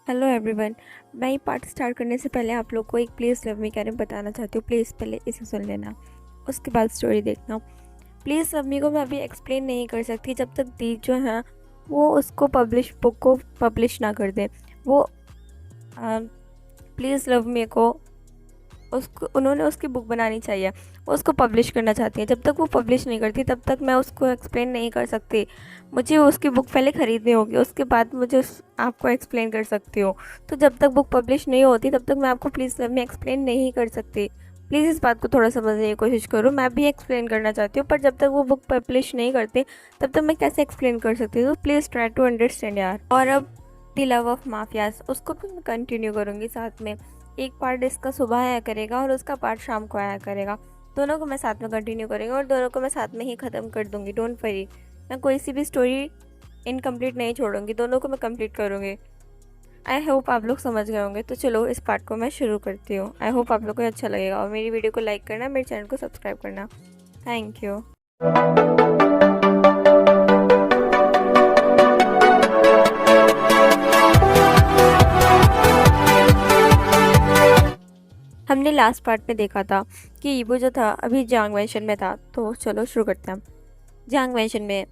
Hello everyone. मैं ये part start करने से पहले आप लोग को एक प्लीज़ लव मी के बारे में बताना चाहती हूँ। प्लीज़ पहले इसे सुन लेना, उसके बाद स्टोरी देखना। प्लीज़ लव मी को मैं अभी एक्सप्लेन नहीं कर सकती जब तक दी जो है वो उसको बुक को पब्लिश ना कर दे। वो प्लीज़ लव मी को उन्होंने उसकी बुक बनानी चाहिए, वो उसको पब्लिश करना चाहती है। जब तक वो पब्लिश नहीं करती तब तक मैं उसको एक्सप्लेन नहीं कर सकती। मुझे उसकी बुक पहले ख़रीदनी होगी, उसके बाद मुझे आपको एक्सप्लेन कर सकती हूँ। तो जब तक बुक पब्लिश नहीं होती तब तक मैं आपको प्लीज़ लव मी एक्सप्लेन नहीं कर सकती। प्लीज़ इस बात को थोड़ा समझने की कोशिश करो। मैं भी एक्सप्लेन करना चाहती हूँ, पर जब तक वो बुक पब्लिश नहीं करते तब तक मैं कैसे एक्सप्लेन कर सकती हूँ। तो प्लीज़ ट्राई टू अंडरस्टैंड यार। और अब द लव ऑफ माफियाज, उसको भी मैं कंटिन्यू करूँगी साथ में। एक पार्ट इसका सुबह आया करेगा और उसका पार्ट शाम को आया करेगा। दोनों को मैं साथ में कंटिन्यू करेंगे और दोनों को मैं साथ में ही ख़त्म कर दूँगी। डोंट वरी, मैं कोई सी भी स्टोरी इनकम्प्लीट नहीं छोड़ूंगी, दोनों को मैं कंप्लीट करूँगी। आई होप आप लोग समझ गए होंगे। तो चलो इस पार्ट को मैं शुरू करती हूँ। आई होप आप लोग को अच्छा लगेगा और मेरी वीडियो को लाइक करना, मेरे चैनल को सब्सक्राइब करना। Thank you. हमने लास्ट पार्ट में देखा था कि ईबो जो था अभी जांग मैंशन में था। तो चलो शुरू करते हैं। जांग मैंशन में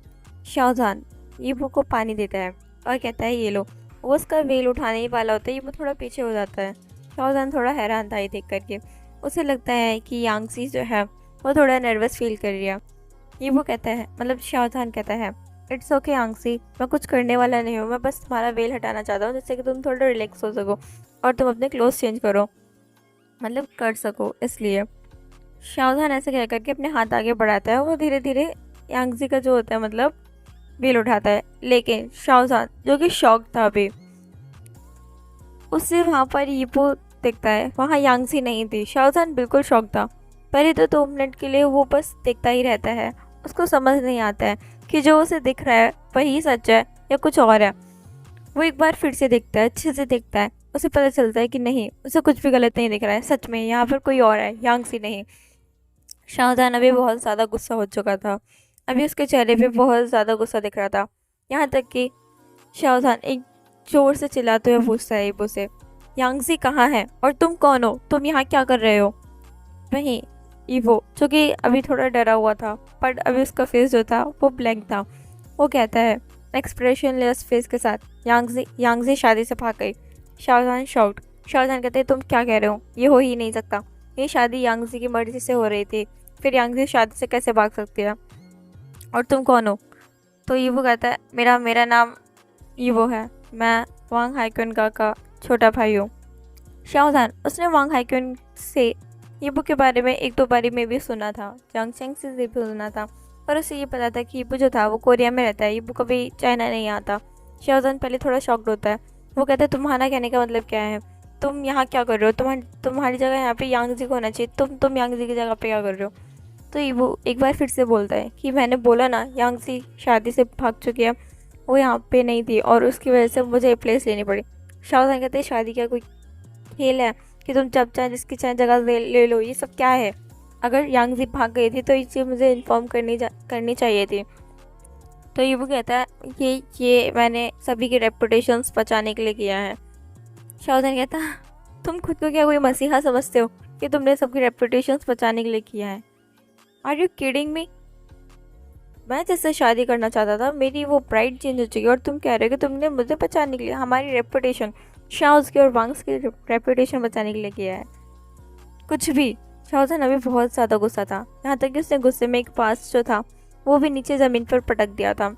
शाहजहान ईबो को पानी देता है और कहता है ये लो। वो उसका वेल उठाने ही वाला होता है, ईबो थोड़ा पीछे हो जाता है। शाहजहान थोड़ा हैरान था ये देख करके। उसे लगता है कि यांगसी जो है वो थोड़ा नर्वस फील कर रही है। ईबो कहता है, मतलब शाहजहान कहता है, इट्स ओके यांगसी, मैं कुछ करने वाला नहीं हूँ, मैं बस तुम्हारा वेल हटाना चाहता हूँ जिससे कि तुम थोड़ा रिलैक्स हो सको और तुम अपने क्लोथ चेंज करो, मतलब कर सको इसलिए। शाहजहान ऐसे कह करके अपने हाथ आगे बढ़ाता है। वो धीरे धीरे यांगजी का जो होता है मतलब बेल उठाता है। लेकिन शाहजहान जो कि शॉक था अभी, उससे वहाँ पर ईबो देखता है, वहाँ यांगजी नहीं थी। शाहजहान बिल्कुल शॉक था। पहले तो 2 मिनट के लिए वो बस देखता ही रहता है। उसको समझ नहीं आता है कि जो उसे दिख रहा है वही सच है या कुछ और है। वो एक बार फिर से देखता है, अच्छे से देखता है। उसे पता चलता है कि नहीं, उसे कुछ भी गलत नहीं दिख रहा है। सच में यहाँ पर कोई और है, यांगजी नहीं। शाहजहान अभी बहुत ज़्यादा गुस्सा हो चुका था। अभी उसके चेहरे पे बहुत ज़्यादा गुस्सा दिख रहा था। यहाँ तक कि शाहजहान एक जोर से चिल्लाते हुए पूछता है ईबो से, यांगजी कहाँ है और तुम कौन हो, तुम यहाँ क्या कर रहे हो। वहीं ईबो जो कि अभी थोड़ा डरा हुआ था, पर अभी उसका फेस जो था वो ब्लैंक था, वो कहता है एक्सप्रेशनलेस फेस के साथ, यांगजी शादी से भाग गई। शाहजहान शाउट। शाहजहान कहते हैं, तुम क्या कह रहे हो, ये हो ही नहीं सकता। ये शादी यांगजी की मर्जी से हो रही थी, फिर यांगजी शादी से कैसे भाग सकती है, और तुम कौन हो। तो ईबो कहता है, मेरा मेरा नाम ईबो है, मैं वांग हाइक्यून का छोटा भाई हूँ। शाहजहान, उसने वांग हाइक्यून से ईबो के बारे में 1-2 बारी में भी सुना था, जंगचेंग से भी सुना था, पर उसे ये पता था कि ईबो जो था वो कोरिया में रहता है, ईबो कभी चाइना नहीं आता। शाहजहान पहले थोड़ा शॉक्ड होता है। वो कहता है, तुम्हारा कहने का मतलब क्या है, तुम यहाँ क्या कर रहे हो, तुम्हारी जगह यहाँ पे यांगजी को होना चाहिए, तुम यांगजी की जगह पे क्या कर रहे हो। तो ईबो एक बार फिर से बोलता है कि मैंने बोला ना, यांगजी शादी से भाग चुकी है, वो यहाँ पे नहीं थी और उसकी वजह से मुझे प्लेस लेनी पड़ी। शाहजहान कहते हैं, शादी क्या कोई खेल है कि तुम जब चाहे जिसकी चाहे जगह ले लो, ये सब क्या है। अगर यांगजी भाग गई थी तो ये चीज़ मुझे इन्फॉर्म करनी चाहिए थी। तो ये वो कहता है, ये मैंने सभी की रेपुटेशंस बचाने के लिए किया है। शाहजहान कहता है, तुम खुद को क्या कोई मसीहा समझते हो कि तुमने सबकी रेपुटेशंस बचाने के लिए किया है। Are you kidding me. मैं जिससे शादी करना चाहता था, मेरी वो ब्राइड चेंज हो चुकी है और तुम कह रहे हो कि तुमने मुझे बचाने के लिए हमारी रेपुटेशन, शाहज की और वांग्स की रेपुटेशन बचाने के लिए किया है। कुछ भी। शाहजहान अभी बहुत ज़्यादा गुस्सा था, यहाँ तक कि उसने गुस्से में एक पास जो था वो भी नीचे ज़मीन पर पटक दिया था।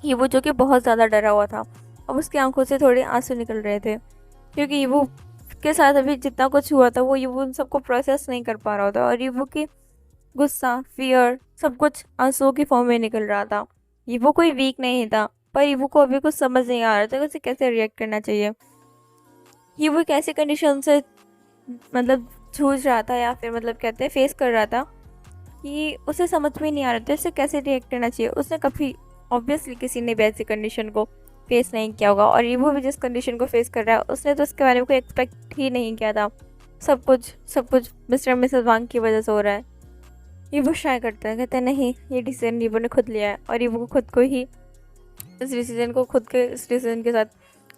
ये वो जो कि बहुत ज़्यादा डरा हुआ था, अब उसकी आंखों से थोड़े आंसू निकल रहे थे, क्योंकि ईवो के साथ अभी जितना कुछ हुआ था वो ईवो उन सबको प्रोसेस नहीं कर पा रहा था और ईवो की गुस्सा, फियर, सब कुछ आंसुओं की फॉर्म में निकल रहा था। ईवो कोई वीक नहीं था, पर ईवो को अभी कुछ समझ नहीं आ रहा था कि उसे कैसे रिएक्ट करना चाहिए। ईवो एक ऐसी कंडीशन से मतलब जूझ रहा था, या फिर मतलब कहते हैं फेस कर रहा था, कि उसे समझ में नहीं आ रहा था उसे कैसे रिएक्ट करना चाहिए। उसने कभी ऑब्वियसली किसी ने भी ऐसी कंडीशन को फेस नहीं किया होगा, और ईवो भी जिस कंडीशन को फेस कर रहा है उसने तो उसके बारे में कोई एक्सपेक्ट ही नहीं किया था। सब कुछ मिस्टर मिसेस वांग की वजह से हो रहा है। ईवो ट्राई करता है, कहता है नहीं, ये डिसीजन ईवो ने खुद लिया है और ईवो को खुद को ही इस डिसीजन के साथ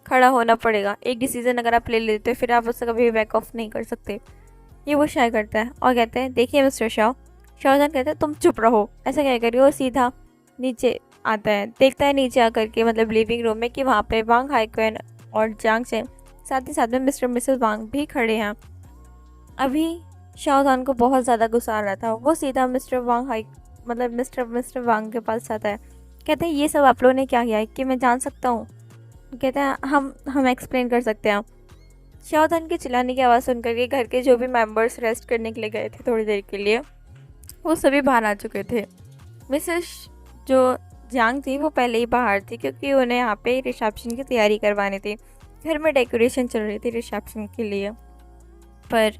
खड़ा होना पड़ेगा। एक डिसीजन अगर आप ले लेते हो फिर आप उससे कभी भी बैक ऑफ नहीं कर सकते। ये वो शाय करता है और कहते हैं देखिए मिस्टर शाह। शाहजहान कहते हैं तुम चुप रहो। ऐसा क्या करिए, वो सीधा नीचे आता है, देखता है नीचे आकर के मतलब लिविंग रूम में कि वहाँ पे वांग हाइक्वेन और जांग से साथ ही साथ में मिस्टर मिसेस वांग भी खड़े हैं। अभी शाहजहान को बहुत ज़्यादा गुस्सा आ रहा था। वो सीधा मिस्टर वांग के पास आता है। कहते हैं ये सब आप लोगों ने क्या किया है कि मैं जान सकता हूँ। कहते हैं हम एक्सप्लेन कर सकते हैं। शाहजहान के चिल्लाने की आवाज़ सुनकर के घर के जो भी मेंबर्स रेस्ट करने के लिए गए थे थोड़ी देर के लिए, वो सभी बाहर आ चुके थे। मिसेस जो जांग थी वो पहले ही बाहर थी क्योंकि उन्हें यहाँ पे रिसेप्शन की तैयारी करवानी थी। घर में डेकोरेशन चल रही थी रिसेप्शन के लिए। पर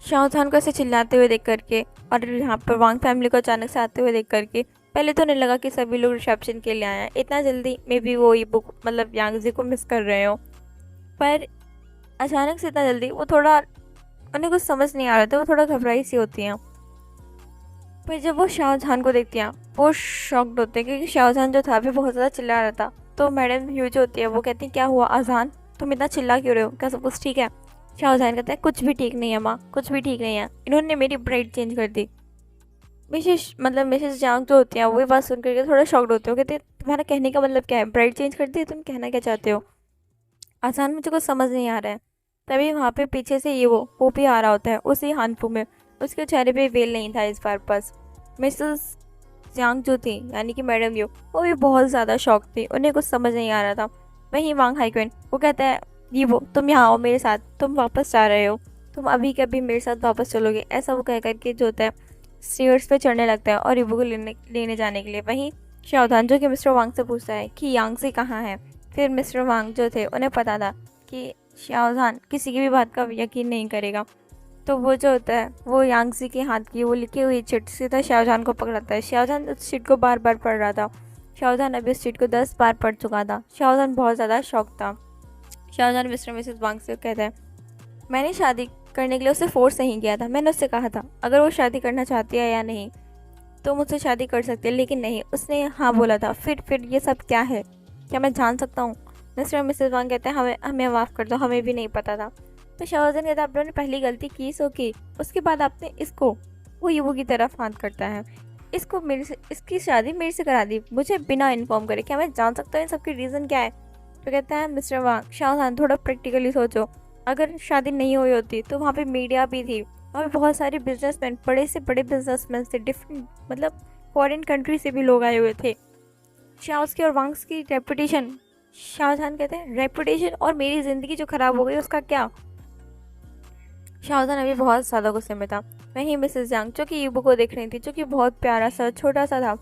शाहजहान को ऐसे चिल्लाते हुए देख करके और यहाँ पर वांग फैमिली को अचानक से आते हुए देख करके पहले तो उन्हें लगा कि सभी लोग रिसेप्शन के लिए आए हैं। इतना जल्दी मे बी वो ये बुक मतलब यांगजी को मिस कर रहे हो। पर अचानक से इतना जल्दी वो थोड़ा उन्हें कुछ समझ नहीं आ रहा था। वो थोड़ा घबराई सी होती हैं। पर जब वो शाहजहान को देखती हैं वो शॉक्ड होते हैं क्योंकि शाहजहान जो था अभी बहुत ज़्यादा चिल्ला रहा था। तो मैडम ह्यू जो होती है वो कहती है क्या हुआ अजान, तुम इतना चिल्ला क्यों रहे हो, क्या सब कुछ ठीक है। शाहजहान कहता है कुछ भी ठीक नहीं है माँ, कुछ भी ठीक नहीं है, इन्होंने मेरी ब्राइड चेंज कर दी। मिसेस जांग जो होती हैं वो बात सुन करके थोड़ा शॉक्ड होते हो। कहते तुम्हारा कहने का मतलब क्या है, ब्राइड चेंज कर दी, तुम कहना क्या चाहते हो। आसान मुझे कुछ समझ नहीं आ रहा है। तभी वहाँ पे पीछे से ये वो भी आ रहा होता है उसी हानफू में। उसके चेहरे पे वेल नहीं था इस बार। बस मिसेस जांग जो थी यानी कि मैडम यू वो भी बहुत ज़्यादा शॉक थी, उन्हें कुछ समझ नहीं आ रहा था। वहीं वांग हाइक्वेन वो कहता है ये वो तुम यहाँ आओ मेरे साथ, तुम वापस जा रहे हो, तुम अभी के अभी मेरे साथ वापस चलोगे। ऐसा वो कह करके जो होता है स्टेयर्स पे चढ़ने लगता है और इबू को लेने जाने के लिए। वहीं शाओदान जो कि मिस्टर वांग से पूछता है कि यांग से कहाँ है। फिर मिस्टर वांग जो थे उन्हें पता था कि शाओदान किसी की भी बात का यकीन नहीं करेगा। तो वो जो होता है वो यांगजी के हाथ की वो लिखी हुई चिट सीधा शाहजहान को पकड़ाता है। शाहजहान उस चिट को बार बार पढ़ रहा था। शाहजहान अभी उस चिट को 10 बार पढ़ चुका था। शाहजहान बहुत ज़्यादा शौक था। शाहजहान मिस्टर मिसेस वांग से कहता है मैंने शादी करने के लिए उसे फोर्स नहीं किया था। मैंने उससे कहा था अगर वो शादी करना चाहती है या नहीं तो मुझसे शादी कर सकती है, लेकिन नहीं, उसने हाँ बोला था। फिर ये सब क्या है, क्या मैं जान सकता हूँ। मिस्टर मिसेस वांग कहते हैं हमें माफ़ कर दो, हमें भी नहीं पता था। तो शाहजहान कहता है आप लोगों ने पहली गलती की सो की, उसके बाद आपने इसको वो युवू की तरफ हाथ करता है, इसको मेरे से इसकी शादी मेरे से करा दी मुझे बिना इन्फॉर्म करे। क्या मैं जान सकता हूँ इन सबकी रीज़न क्या है। तो कहता है मिस्टर वांग शाहजहान थोड़ा प्रैक्टिकली सोचो, अगर शादी नहीं हुई होती तो वहाँ पे मीडिया भी थी, वहाँ पे बहुत सारे बिजनेसमैन, बड़े से बड़े बिजनेसमैन थे, डिफरेंट मतलब फॉरेन कंट्री से भी लोग आए हुए थे। शाहज की और वांग्स की रेपुटेशन, शाहजहान कहते हैं रेपुटेशन और मेरी ज़िंदगी जो ख़राब हो गई उसका क्या। शाहजहान अभी बहुत ज़्यादा गुस्से में था। वहीं मिसेस जांग जो कि ईबू को देख रही थी, जो कि बहुत प्यारा सा छोटा सा था,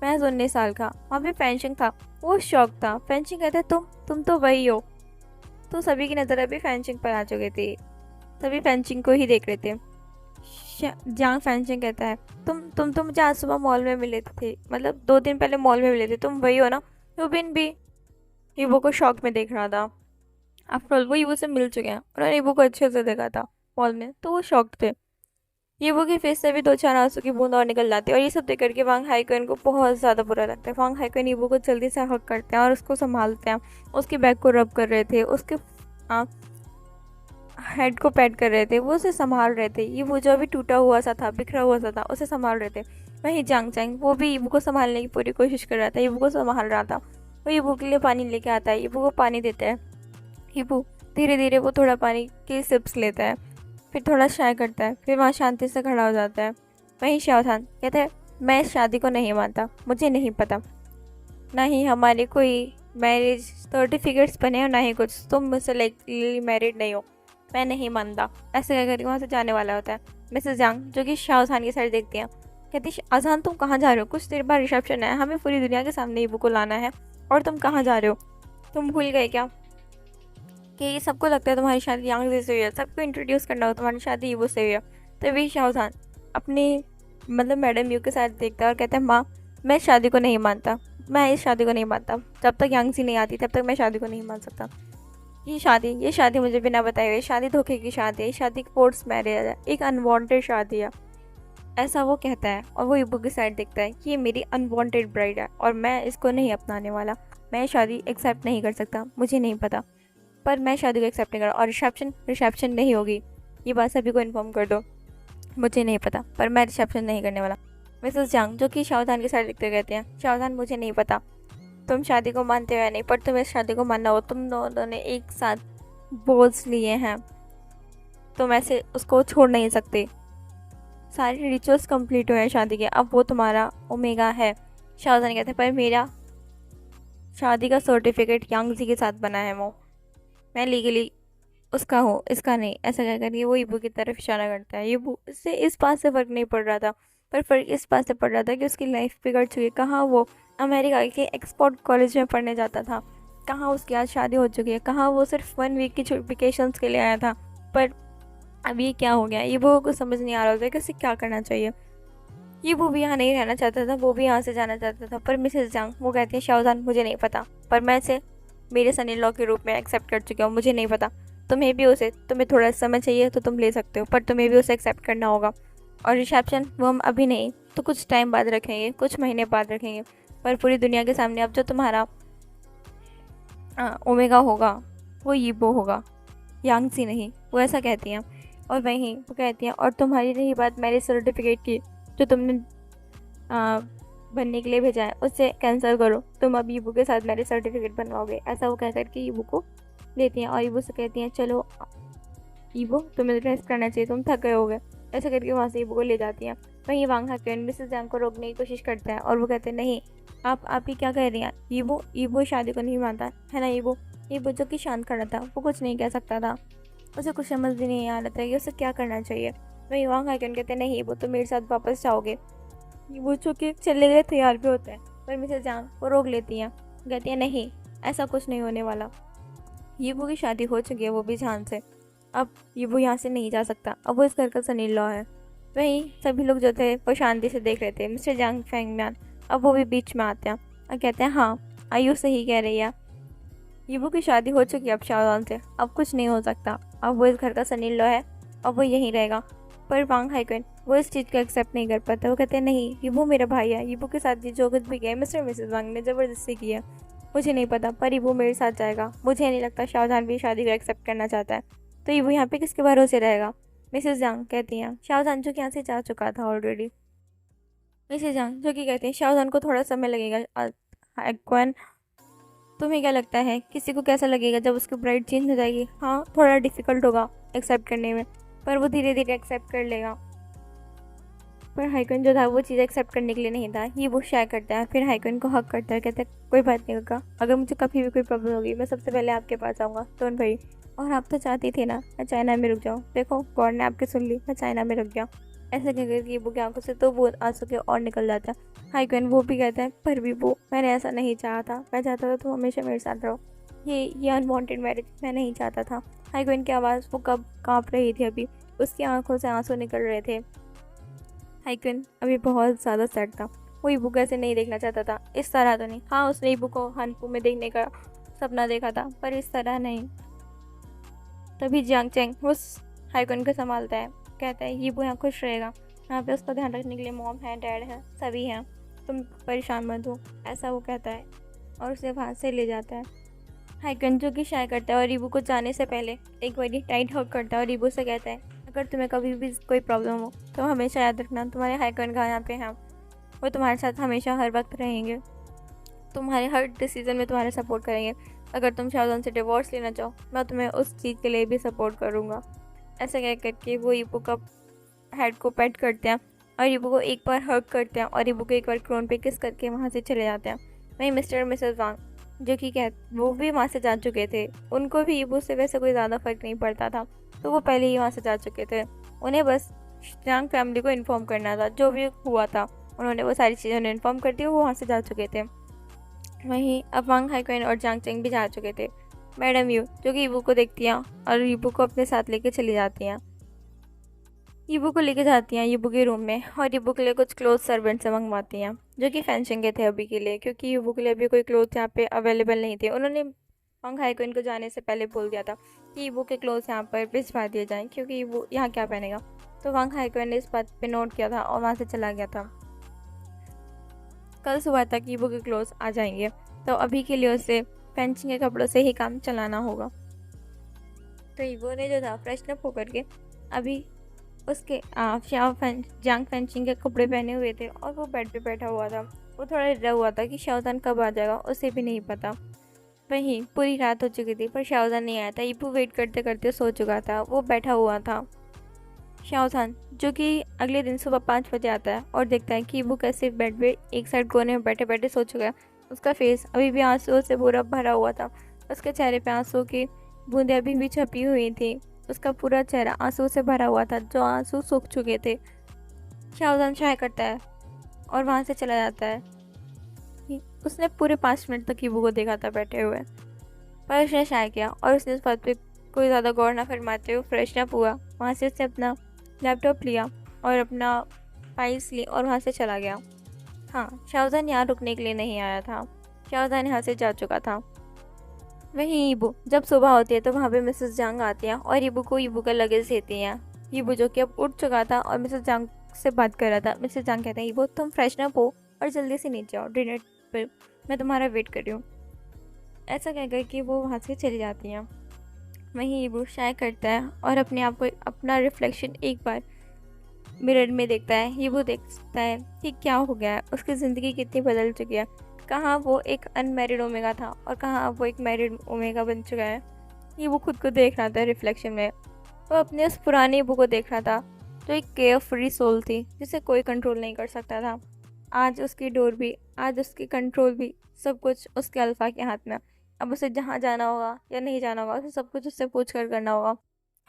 महज 19 साल का। वहाँ पे फेंशिंग था, वो शौक था। फेंशिंग कहते तुम तो वही हो। तो सभी की नज़र अभी फेंशिंग पर आ चुकी थी, सभी फेंशिंग को ही देख रहे थे। जांग फेंशिंग कहता है तुम तो मुझे आज सुबह मॉल में मिले थे, मतलब 2 दिन पहले मॉल में मिले थे, तुम वही हो ना। यूबिन भी ईबू को शौक में देख रहा था। आफ्टर ऑल वो ईबू से मिल चुके हैं, उन्होंने ईबू को अच्छे से देखा था मॉल में, तो वो शॉक थे। ईबू के फेस से भी 2-4 आंसू की बूंद और निकल जाती है और ये सब देख करके वांग हाइक्वेन को बहुत ज़्यादा बुरा लगता है। वांग हाइक्वेन ईबू को जल्दी से हक करते हैं और उसको संभालते हैं। उसके बैग को रब कर रहे थे, उसके हेड को पैड कर रहे थे, वो उसे संभाल रहे थे। ये वो जो अभी टूटा हुआ सा था, बिखरा हुआ सा था, उसे संभाल रहे थे। वहीं जांग चैंग वो भी ईबू को संभालने की पूरी कोशिश कर रहा था, ईबू को संभाल रहा था। वो ईबू के लिए पानी लेके आता है, ईबू को पानी देता है। ईबू धीरे धीरे वो थोड़ा पानी की सिप्स लेता है, फिर थोड़ा शाय करता है, फिर वहाँ शांति से खड़ा हो जाता है। वहीं शाहजहान कहता है मैं इस शादी को नहीं मानता, मुझे नहीं पता, ना ही हमारे कोई मैरिज सर्टिफिकेट्स बने और ना ही कुछ, तुम मुझसे लीगली मैरिड नहीं हो, मैं नहीं मानता। ऐसे कह करके वहाँ से जाने वाला होता है। मिसेस जांग जो कि शाहजहान की साइड देखती हैं कहती शाहजहान तुम कहाँ जा रहे हो, कुछ देर बाद रिसेप्शन है, हमें पूरी दुनिया के सामने ईबू को लाना है और तुम कहाँ जा रहे हो, तुम भूल गए क्या कि सबको लगता है तुम्हारी शादी यांगजी से हुई है, सबको इंट्रोड्यूस करना हो, तुम्हारी शादी ईबू से हुई है। तभी शाहजहान अपनी मतलब मैडम यू के साथ देखता है और कहता है माँ मैं शादी को नहीं मानता, मैं इस शादी को नहीं मानता, जब तक यांगजी नहीं आती तब तक मैं शादी को नहीं मान सकता। ये शादी मुझे बिना बताए हुए, शादी धोखे की शादी है, शादी फोर्स मैरिज है, एक अनवांटेड शादी है, ऐसा वो कहता है। और वो ईबू की साइड देखता है कि ये मेरी अनवांटेड ब्राइड है और मैं इसको नहीं अपनाने वाला। मैं शादी एक्सेप्ट नहीं कर सकता, मुझे नहीं पता, पर मैं शादी को एक्सेप्ट नहीं कर, और रिसेप्शन नहीं होगी, ये बात सभी को इन्फॉर्म कर दो। मुझे नहीं पता, पर मैं रिसेप्शन नहीं करने वाला। मिसेस जांग, जो कि शाहजहान के साथ लिखते कहते हैं, शाहजहान मुझे नहीं पता तुम शादी को मानते हो या नहीं, पर तुम्हें शादी को मानना हो, तुम दोनों ने एक साथ बोझ लिए हैं, तुम ऐसे उसको छोड़ नहीं सकते। सारे रिचुअल्स कंप्लीट हुए हैं शादी के, अब वो तुम्हारा ओमेगा है। शाहजहान कहते हैं, पर मेरा शादी का सर्टिफिकेट यांग जी के साथ बना है, वो मैं लीगली उसका हूँ, इसका नहीं। ऐसा कह करके वो ईबू की तरफ इशारा करता है। ईबू इससे इस बात से फ़र्क नहीं पड़ रहा था, पर फ़र्क इस बात से पड़ रहा था कि उसकी लाइफ बिगड़ चुकी है। कहाँ वो अमेरिका के एक्सपोर्ट कॉलेज में पढ़ने जाता था, कहाँ उसकी आज शादी हो चुकी है, कहाँ वो सिर्फ 1 वीक की वेकेशंस के लिए आया था। पर अब ये क्या हो गया, ईबू को समझ नहीं आ रहा था कि उसे क्या करना चाहिए। ईबू भी यहाँ नहीं रहना चाहता था, वो भी यहाँ से जाना चाहता था। पर मिसेस जांग वो कहती है, शाहजहान मुझे नहीं पता, पर मैं इसे मेरे सन इन लॉ के रूप में एक्सेप्ट कर चुकी हूँ, मुझे नहीं पता। तुम्हें थोड़ा समय चाहिए तो तुम ले सकते हो, पर तुम्हें भी उसे एक्सेप्ट करना होगा। और रिसेप्शन वो हम अभी नहीं तो कुछ टाइम बाद रखेंगे, कुछ महीने बाद रखेंगे, पर पूरी दुनिया के सामने अब जो तुम्हारा ओमेगा होगा वो ईबो होगा, यांग सी नहीं। वो ऐसा कहती हैं। और वहीं वो कहती हैं, और तुम्हारी रही बात मैरिज सर्टिफिकेट की, जो तुमने बनने के लिए भेजा है, उससे कैंसिल करो, तुम अब ईबू के साथ मैरिज सर्टिफिकेट बनवाओगे। ऐसा वो कह करके ईबू को लेती हैं और ईबू से कहती हैं, चलो ईबू तुम्हें रेस्ट करना चाहिए, तुम थक गए होगे। ऐसा करके वहाँ से ईबू को ले जाती हैं। वहीं वांग हाक्यून मिसेस जांग को रोकने की कोशिश करता है और वो कहते हैं, नहीं आप ही क्या कह रही हैं, ईबू शादी को नहीं मानता है ना। ईबू जो कि शांत खड़ा था, वो कुछ नहीं कह सकता था, उसे कुछ समझ भी नहीं आ रहा था कि उसे क्या करना चाहिए। वहीं वांग हाक्यून कहते हैं, नहीं ईबू तुम मेरे साथ वापस जाओगे। वो चूँकि चलने के लिए तैयार भी होता है, पर मिसेस जांग वो रोक लेती हैं, कहती हैं, नहीं ऐसा कुछ नहीं होने वाला। ईबू की शादी हो चुकी है, वो भी जान से। अब ईबू यहाँ से नहीं जा सकता, अब वो इस घर का सन इन लॉ है। वहीं सभी लोग जो थे वो शांति से देख रहे थे। मिस्टर जांग फेंगम्यान अब वो भी बीच में आते हैं और कहते हैं, हाँ आयु सही कह रही है, ईबू की शादी हो चुकी है अब शाहजहान से, अब कुछ नहीं हो सकता, अब वो इस घर का सन इन लॉ है, अब वो यहीं रहेगा। पर वांग हाक्यून वो इस चीज़ को एक्सेप्ट नहीं कर पाता। वो कहते हैं, नहीं ईबू मेरा भाई है, ईबू के साथ जो कुछ भी किया मिस्टर मिसेस वांग ने ज़बरदस्ती की है, मुझे नहीं पता, पर ईबू मेरे साथ जाएगा। मुझे नहीं लगता शाहजहान भी शादी को एक्सेप्ट करना चाहता है, तो ईबू यहाँ पे किसके भरोसे रहेगा। मिसेस जांग कहती हैं, शाहजहान जो कि यहाँ से जा चुका था ऑलरेडी। मिसेस जांग जो कि कहती हैं, शाहजहान को थोड़ा समय लगेगा। हाक्यून तुम्हें क्या लगता है किसी को कैसा लगेगा जब उसकी ब्राइड चेंज हो जाएगी। हाँ थोड़ा डिफिकल्ट होगा एक्सेप्ट करने में, पर वो धीरे धीरे एक्सेप्ट कर लेगा। पर हाइकन जो था वो चीज़ एक्सेप्ट करने के लिए नहीं था। ये वो शेयर करता है, फिर हाइकन को हक करता है, कहता है कोई बात नहीं काका, अगर मुझे कभी भी कोई प्रॉब्लम होगी मैं सबसे पहले आपके पास आऊँगा टोन भाई। और आप तो चाहती थी ना मैं चाइना में रुक जाऊँ, देखो गॉड ने आपकी सुन ली, मैं चाइना में रुक गया। ऐसा कहकर कि वो की आंखों से तो वो आंसू के और निकल जाता है। हाइकन वो भी कहता है, पर भी वो मैंने ऐसा नहीं चाहा था, मैं चाहता था तुम हमेशा मेरे साथ रहो, ये अनवांटेड मैरिज मैं नहीं चाहता था। हाइकन की आवाज़ वो कब काँप रही थी, अभी उसकी आंखों से आंसू निकल रहे थे। हाइकन अभी बहुत ज़्यादा सैड था, वो ईबू को ऐसे नहीं देखना चाहता था, इस तरह तो नहीं। हाँ उसने ईबू को हनपू में देखने का सपना देखा था, पर इस तरह नहीं। तभी जियांग चेंग उस हाइकन को संभालता है, कहता है ईबू यहाँ खुश रहेगा, यहाँ पे उसका ध्यान रखने के लिए मॉम है, डैड है, सभी हैं, तुम परेशान मत हो, ऐसा वो कहता है और उसे वहाँ से ले जाता है। हाइकन जो कि शाय करता है और ईबू को जाने से पहले एक बार टाइट हग करता है और ईबू से कहता है, अगर तुम्हें कभी भी कोई प्रॉब्लम हो तो हमेशा याद रखना तुम्हारे हाइकन का यहाँ पे हैं, वो तुम्हारे साथ हमेशा हर वक्त रहेंगे, तुम्हारे हर डिसीज़न में तुम्हारा सपोर्ट करेंगे। अगर तुम शाहजहान से डिवोर्स लेना चाहो मैं तुम्हें उस चीज़ के लिए भी सपोर्ट करूँगा। ऐसा कह करके वो ईबू का हेड को पेट करते हैं और ईबू को एक बार हग करते हैं और ईबू को एक बार क्रोन पे किस करके वहाँ से चले जाते हैं। वहीं मिस्टर और मिसेस वांग जो कि वो भी वहाँ से जा चुके थे, उनको भी ईबू से वैसे कोई ज़्यादा फर्क नहीं पड़ता था, तो वो पहले ही वहाँ से जा चुके थे। उन्हें बस जांग फैमिली को इन्फॉर्म करना था, जो भी हुआ था उन्होंने वो सारी चीज़ें उन्हें इन्फॉर्म कर दी, वो वहाँ से जा चुके थे। वहीं अब वांग हाइक्वेन और जांग चेंग भी जा चुके थे। मैडम यू जो कि ईबू को देखती हैं और ईबू को अपने साथ लेके चली जाती हैं, ईबू को लेके जाती हैं ईबू के रूम में और ईबू के लिए कुछ क्लोथ सर्वेंट से मंगवाती हैं, जो कि फैंशिंग के थे अभी के लिए, क्योंकि ईबू के लिए अभी कोई क्लोथ यहाँ पे अवेलेबल नहीं थे। उन्होंने वांग हाइक्वेन को जाने से पहले बोल दिया था कि ईबू के क्लोथ यहाँ पर भिजवा दिए जाएँ, क्योंकि ईबू यहाँ क्या पहनेगा। तो वांग हाइक्वेन ने इस बात पे नोट किया था और वहाँ से चला गया था। कल सुबह तक ईबू के क्लोथ आ जाएंगे। तो अभी के लिए उसे फेंचिंग के कपड़ों से ही काम चलाना होगा। तो ईबो ने जो था फ्रेशन अप होकर के अभी उसके जांग फेंचिंग के कपड़े पहने हुए थे और वो बेड पे बैठा हुआ था। वो थोड़ा डरा हुआ था कि शाओजान कब आ जाएगा उसे भी नहीं पता। वहीं पूरी रात हो चुकी थी पर शाओजान नहीं आया था। ईबो वेट करते करते सो चुका था, वो बैठा हुआ था। शाओजान जो कि अगले दिन सुबह 5 बजे आता है और देखता है कि ईबो कैसे बेड पे एक साइड कोने में बैठे बैठे सो चुका है। उसका फेस अभी भी आंसुओं से पूरा भरा हुआ था। उसके चेहरे पे आंसू की बूंदें अभी भी छपी हुई थी। उसका पूरा चेहरा आंसू से भरा हुआ था, जो आंसू सूख चुके थे। शाओजान चाय करता है और वहाँ से चला जाता है। उसने पूरे 5 मिनट तक ईबो को देखा था बैठे हुए, पर उसने चाय किया और उसने इस बात पे कोई ज़्यादा गौर ना फरमाते हुए फ्रेशन अप हुआ। वहाँ से उसने अपना लैपटॉप लिया और अपना फाइल्स ली और वहाँ से चला गया। हाँ, शाओजान यहाँ रुकने के लिए नहीं आया था, शाओजान यहाँ से जा चुका था। वहीं ईबो जब सुबह होती है तो वहाँ पे मिसेस जांग आती हैं और ईबो को ईबो का लगेज देती हैं। ईबो जो कि अब उठ चुका था और मिसेस जांग से बात कर रहा था। मिसेस जांग कहते हैं, ईबो तुम फ्रेशन अप हो और जल्दी से नीचे आओ, डिनर पर मैं तुम्हारा वेट कर रही हूँ। ऐसा कहकर कि वो वहाँ से चली जाती हैं। वहीं ईबो शाय करता है और अपने आप को अपना रिफ्लेक्शन एक बार मिरर में देखता है। ईबो देखता है कि क्या हो गया है, उसकी ज़िंदगी कितनी बदल चुकी है। कहाँ वो एक अनमैरिड ओमेगा था और कहाँ अब वो एक मैरिड ओमेगा बन चुका है। ईबो खुद को देख रहा था रिफ्लेक्शन में। वो अपने उस पुराने ईबो को देख रहा था जो एक केयर फ्री सोल थी जिसे कोई कंट्रोल नहीं कर सकता था। आज उसकी डोर भी, आज उसकी कंट्रोल भी, सब कुछ उसके अल्फा के हाथ में। अब उसे जहाँ जाना होगा या नहीं जाना होगा उसे सब कुछ उससे पूछ कर करना होगा।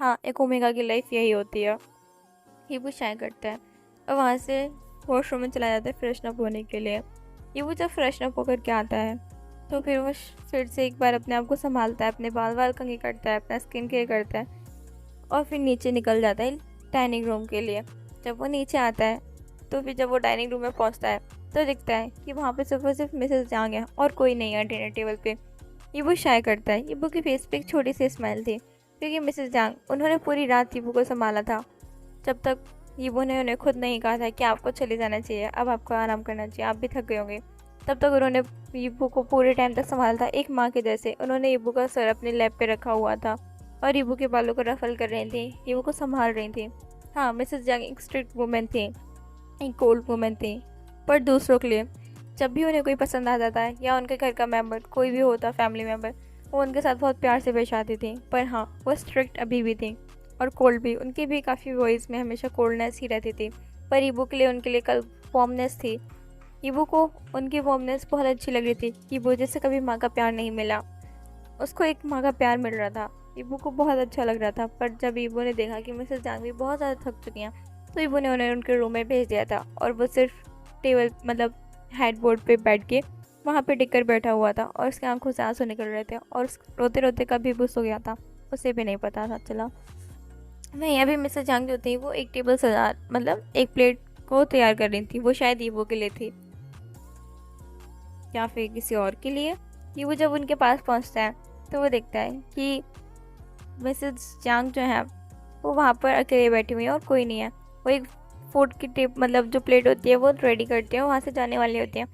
हाँ, एक ओमेगा की लाइफ यही होती है। ईबो शाय करता है और वहाँ से वॉशरूम में चला जाता है फ्रेशन अप होने के लिए। ईबो जब फ्रेशन अप होकर के आता है तो फिर वो फिर से एक बार अपने आप को संभालता है, अपने बाल कंघी करता है, अपना स्किन केयर करता है और फिर नीचे निकल जाता है डाइनिंग रूम के लिए। जब वो नीचे आता है तो फिर जब वो डाइनिंग रूम में पहुंचता है तो दिखता है कि वहाँ पे सिर्फ मिसेस जांग है और कोई नहीं है डिनर टेबल पे। ईबो शाय करता है। ईबो के फेस पे एक छोटी सी स्माइल थी क्योंकि मिसेस जांग उन्होंने पूरी रात ईबो को संभाला था। जब तक ईबो ने उन्हें खुद नहीं कहा था कि आपको चले जाना चाहिए, अब आपको आराम करना चाहिए, आप भी थक गए होंगे, तब तक उन्होंने ईबो को पूरे टाइम तक संभाला था एक माँ के जैसे। उन्होंने ईबो का सर अपने लैप पे रखा हुआ था और ईबो के बालों को रफल कर रही थी, ईबो को संभाल रही थी। हाँ, मिसेस जांग एक स्ट्रिक्ट वुमेन थी, एक कोल्ड वुमेन थी, पर दूसरों के लिए जब भी उन्हें कोई पसंद आ जाता है या उनके घर का मेम्बर कोई भी होता फैमिली मेम्बर, वो उनके साथ बहुत प्यार से पेश आती थी। पर हाँ, वो स्ट्रिक्ट अभी भी थी और कोल्ड भी। उनकी भी काफ़ी वॉइस में हमेशा कोल्डनेस ही रहती थी, पर ईबो के लिए उनके लिए कल वार्मनेस थी। ईबो को उनकी वार्मनेस बहुत अच्छी लग रही थी। ईबो जैसे कभी माँ का प्यार नहीं मिला, उसको एक माँ का प्यार मिल रहा था। ईबो को बहुत अच्छा लग रहा था। पर जब ईबो ने देखा कि मिसेस जांग भी बहुत ज़्यादा थक चुकी हैं तो ईबो ने उन्हें उनके रूम में भेज दिया था और वो सिर्फ टेबल हेडबोर्ड पे बैठ के वहाँ पे टिक कर बैठा हुआ था और उसकी आंखों से आंसू निकल रहे थे और रोते रोते कभी वो सो गया था, उसे भी नहीं पता था चला। नहीं, अभी मिसेस जांग जो थी वो एक टेबल एक प्लेट को तैयार कर रही थी। वो शायद ईबो के लिए थी या फिर किसी और के लिए। ईबो जब उनके पास पहुंचता है तो वो देखता है कि मिसेस जांग जो है वो वहाँ पर अकेले बैठी हुई है और कोई नहीं है। वो एक फूड की जो प्लेट होती है वो रेडी करती है, वहाँ से जाने वाली होती है।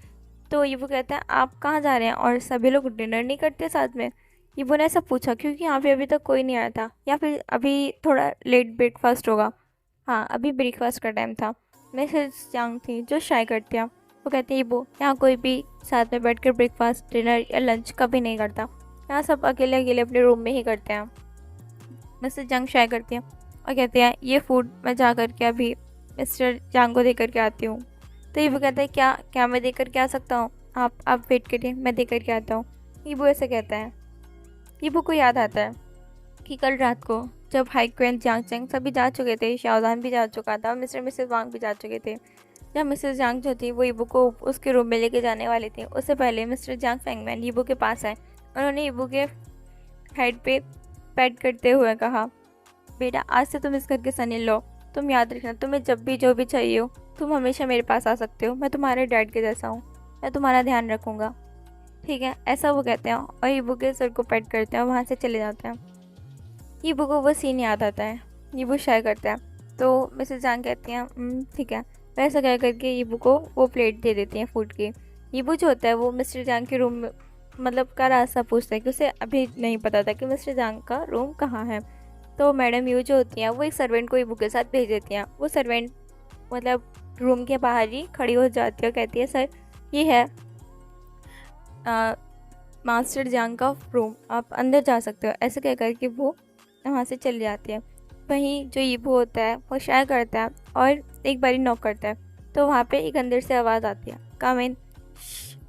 तो ईबो कहता है, आप कहाँ जा रहे हैं और सभी लोग डिनर नहीं करते साथ में? ईबो ने ऐसा पूछा क्योंकि यहाँ पे अभी तक कोई नहीं आया था, या फिर अभी थोड़ा लेट ब्रेकफास्ट होगा। हाँ, अभी ब्रेकफास्ट का टाइम था। मिसेस जांग थी जो शाय करती है। वो कहती है, ईबो यहाँ कोई भी साथ में बैठ कर ब्रेकफास्ट, डिनर या लंच कभी नहीं करता, यहाँ सब अकेले अकेले अपने रूम में ही करते हैं। मिसेस जांग शाय करती हैं और कहते हैं, ये फूड मैं जा कर के अभी मिस्टर जांग को दे करके आती हूँ। तो ईबो कहता है, क्या क्या मैं दे करके आ सकता हूँ? आप वेट करिए, मैं दे करके आता हूँ। ईबो ऐसे कहता है। ईबो को याद आता है कि कल रात को जब हाई क्वेन जांग चेंग सभी जा चुके थे, शाओजान भी जा चुका था और मिस्टर मिसेस वांग भी जा चुके थे, जब मिसेस जांग जो थी वो ईबो को उसके रूम में लेके जाने वाली थी, उससे पहले मिस्टर जांग फेंगमैन ईबो के पास आए। उन्होंने ईबो के हेड पे पैड करते हुए कहा, बेटा आज से तुम इस घर के सन इन लॉ, तुम याद रखना, तुम्हें जब भी जो भी चाहिए हो तुम हमेशा मेरे पास आ सकते हो, मैं तुम्हारे डैड के जैसा हूँ, मैं तुम्हारा ध्यान रखूँगा, ठीक है? ऐसा वो कहते हैं और ईबो के सर को पैड करते हैं और वहाँ से चले जाते हैं। ईबो को वो सीन याद आता है, ईबो शाय करता है। तो मिसेस जांग कहती हैं, ठीक है। वैसा कह करके ईबो को वो प्लेट दे देती हैं फूड की। ईबो जो होता है वो मिस्टर जांग के रूम मतलब का रास्ता पूछता है कि उसे अभी नहीं पता था कि मिस्टर जांग का रूम कहाँ है। तो मैडम यू जो होती हैं वो एक सर्वेंट को ईबू के साथ भेज देती हैं। वो सर्वेंट मतलब रूम के बाहर ही खड़ी हो जाती है और कहती है, सर ये है मास्टर जांग का रूम, आप अंदर जा सकते हो। ऐसे कह कर के वो वहाँ से चली जाती है। वहीं जो ईबू होता है वो शाय करता है और एक बारी नॉक करता है। तो वहाँ पे एक अंदर से आवाज़ आती है, कम इन।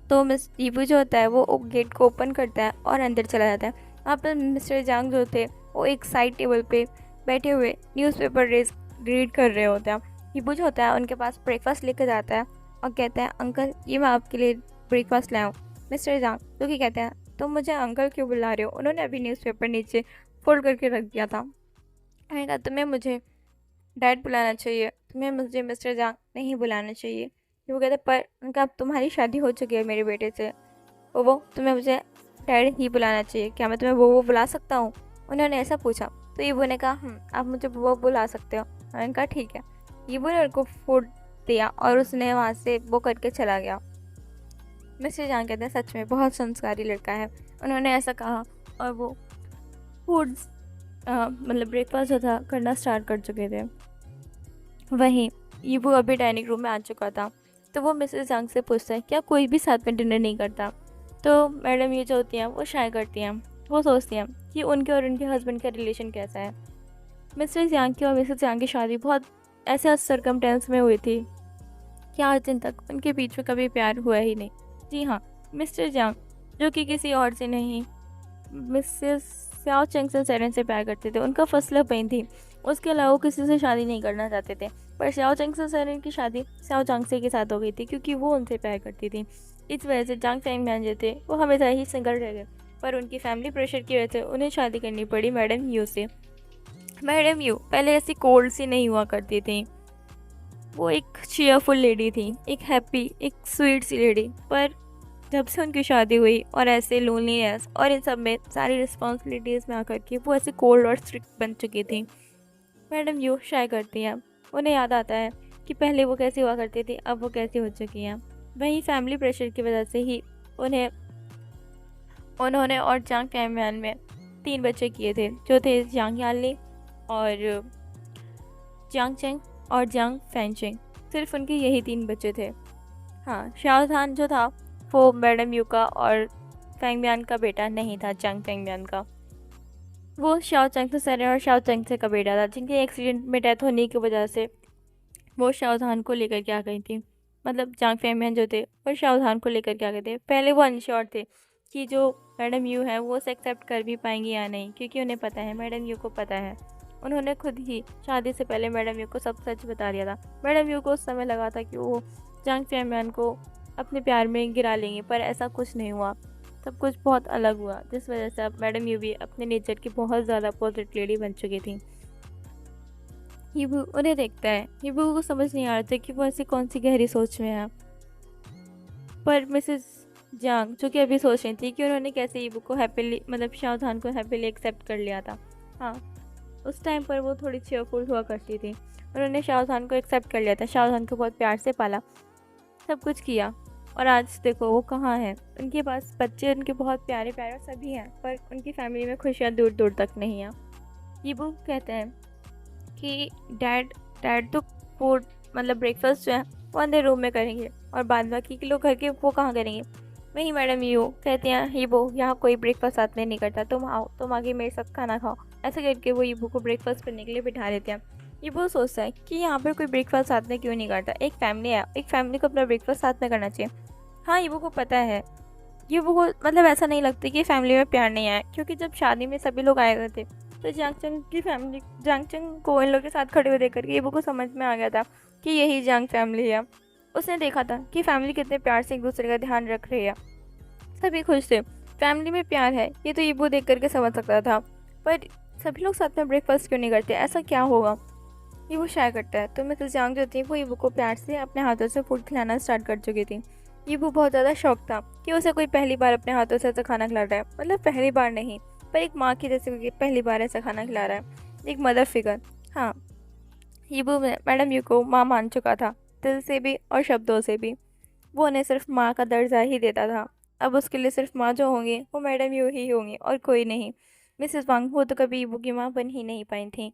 तो मिस ईबू जो होता है वो गेट को ओपन करता है और अंदर चला जाता है। वहाँ पर मिस्टर जांग जो थे वो एक साइड टेबल पे बैठे हुए न्यूज़पेपर रीड कर रहे होते हैं। ईबू जो होता है उनके पास ब्रेकफास्ट लेकर जाता है और कहता है, अंकल ये मैं आपके लिए ब्रेकफास्ट लाया हूँ। मिस्टर जांग जो कि कहते हैं, तुम मुझे अंकल क्यों बुला रहे हो? उन्होंने अभी न्यूज़पेपर नीचे फोल्ड करके रख दिया था। मैंने कहा, तुम्हें मुझे डैड बुलाना चाहिए, तुम्हें मुझे मिस्टर जांग नहीं बुलाना चाहिए। वो कहते, पर उनका अब तुम्हारी शादी हो चुकी है मेरे बेटे से, वो तुम्हें मुझे डैड ही बुलाना चाहिए, क्या मैं तुम्हें वो बुला सकता हूँ? उन्होंने ऐसा पूछा। तो ईबू ने कहा, आप मुझे वो बुला सकते हो। मैंने कहा ठीक है। ईबू ने उनको फूड दिया और उसने वहाँ से वो करके चला गया। मिस्टर जांग कहते हैं, सच में बहुत संस्कारी लड़का है। उन्होंने ऐसा कहा और वो फूड मतलब ब्रेकफास्ट जो था करना स्टार्ट कर चुके थे। वहीं ईबू अभी डाइनिंग रूम में आ चुका था। तो वो मिसेस जांग से पूछता है, क्या कोई भी साथ में डिनर नहीं करता? तो मैडम ये जो होती हैं वो शाय करती हैं। वो सोचती हैं कि उनके और उनके हस्बैंड का रिलेशन कैसा है। मिस्टर जांग की और मिसेस जांग की शादी बहुत ऐसे सरकमटेंस में हुई थी कि आज दिन तक उनके बीच में कभी प्यार हुआ ही नहीं। जी हाँ, मिस्टर जांग जो कि किसी और से नहीं मिसेस स्याओ चैंग सेरेन से प्यार करते थे। उनका फर्स्ट लव वही थी। उसके अलावा वो किसी से शादी नहीं करना चाहते थे। पर स्याओ चैंग सेरेन की शादी स्याओ चांगसे के साथ हो गई थी क्योंकि वो उनसे प्यार करती थी। इस वजह से जांग फैंगमैन जो थे वो हमेशा ही सिंगल रह गए। पर उनकी फैमिली प्रेशर की वजह से उन्हें शादी करनी पड़ी मैडम यू से। मैडम यू पहले ऐसी कोल्ड सी नहीं हुआ करती थी। वो एक चीयरफुल लेडी थी, एक हैप्पी, एक स्वीट सी लेडी। पर जब से उनकी शादी हुई और ऐसे लोनलीनेस और इन सब में सारी रिस्पॉन्सिबिलिटीज़ में आकर के वो ऐसे कोल्ड और स्ट्रिक्ट बन चुकी थी। मैडम यू शाय करती हैं। उन्हें याद आता है कि पहले वो कैसी हुआ करती थी, अब वो कैसी हो चुकी हैं। वहीं फैमिली प्रेशर की वजह से ही उन्होंने और जांग फैंगमैन में 3 बच्चे किए थे, जो थे जांग यानली और जांग चेंग और जांग फैंगचेंग। सिर्फ उनके यही 3 बच्चे थे। हाँ, शाहजहान जो था वो मैडम यू का और फैंगमैन का बेटा नहीं था। जांग फैंगमैन का वो शाओ चैंग से सर और शाओ चैंग से का बेटा था, जिनके एक्सीडेंट में डेथ होने की वजह से वो शाहजहान को लेकर के आ गई थी। मतलब जांग फैंगमैन जो थे वो शाहजहान को लेकर के आ गए थे। पहले वो अनश्योर थे कि जो मैडम यू है वो उसे एक्सेप्ट कर भी पाएंगी या नहीं, क्योंकि उन्हें पता है, मैडम यू को पता है। उन्होंने खुद ही शादी से पहले मैडम यू को सब सच बता दिया था। मैडम यू को उस समय लगा था कि वो जांग फैंगमैन को अपने प्यार में गिरा लेंगे, पर ऐसा कुछ नहीं हुआ। सब कुछ बहुत अलग हुआ, जिस वजह से अब मैडम यू भी अपने नेचर की बहुत ज़्यादा अपोजिट लेडी बन चुकी थी। हीबू उन्हें देखता है। हीबू को समझ नहीं आ रहा था कि वो ऐसी कौन सी गहरी सोच में है। पर मिसेस जांग जो कि अभी सोच रही थी कि उन्होंने कैसे हीबू को हैप्पीली मतलब शाहजहान को हैप्पीली एक्सेप्ट कर लिया था। हाँ, उस टाइम पर वो थोड़ी चेयरफुल हुआ करती थी। उन्होंने शाहजहान को एक्सेप्ट कर लिया था, शाहजहान को बहुत प्यार से पाला, सब कुछ किया। और आज देखो वो कहाँ है। उनके पास बच्चे उनके बहुत प्यारे प्यारे सभी हैं, पर उनकी फैमिली में खुशियाँ दूर दूर तक नहीं हैं। हीबू कहते हैं कि डैड तो फूड मतलब ब्रेकफास्ट जो है वो अंदर रूम में करेंगे और बाद बाकी के लोग घर के वो कहाँ करेंगे। वहीं मैडम यू कहते हैं, हीबू यहाँ कोई ब्रेकफास्ट साथ में नहीं करता, तुम आओ, तुम आगे मेरे साथ खाना खाओ। ऐसे करके वो हीबू को ब्रेकफास्ट करने के लिए बिठा लेते हैं। हीबू सोचता है कि यहाँ पर कोई ब्रेकफास्ट साथ में क्यों नहीं करता, एक फैमिली है, एक फैमिली को अपना ब्रेकफास्ट साथ में करना चाहिए। हाँ, हीबू को पता है। हीबू को मतलब ऐसा नहीं लगता कि फैमिली में प्यार नहीं आया, क्योंकि जब शादी में सभी लोग आए हुए थे तो जांगचंग की फैमिली जांगचंग को इन लोग के साथ खड़े हुए देख करके हीबू को समझ में आ गया था कि यही जांग फैमिली है। उसने देखा था कि फैमिली कितने प्यार से एक दूसरे का ध्यान रख रही है, सभी खुश थे, फैमिली में प्यार है, ये तो हीबू देख करके समझ सकता था। पर सभी लोग साथ में ब्रेकफास्ट क्यों नहीं करते, ऐसा क्या होगा? हीबू शाय करता है। तो मिसेस जांग जो थी वो हीबू को प्यार से अपने हाथों से फूड खिलाना स्टार्ट कर चुकी थी। हीबू बहुत ज़्यादा शौक था कि उसे कोई पहली बार अपने हाथों से ऐसा खाना खिला रहा है, मतलब पहली बार नहीं, पर एक माँ की जैसे कोई पहली बार ऐसा खाना खिला रहा है, एक मदर फिगर। हाँ, हीबू में मैडम यू को माँ मान चुका था, दिल से भी और शब्दों से भी। वो उन्हें सिर्फ माँ का दर्जा ही देता था। अब उसके लिए सिर्फ माँ जो होंगी वो मैडम यू ही होंगी और कोई नहीं। मिसेस वांग वो तो कभी ईबू की माँ बन ही नहीं पाई थी।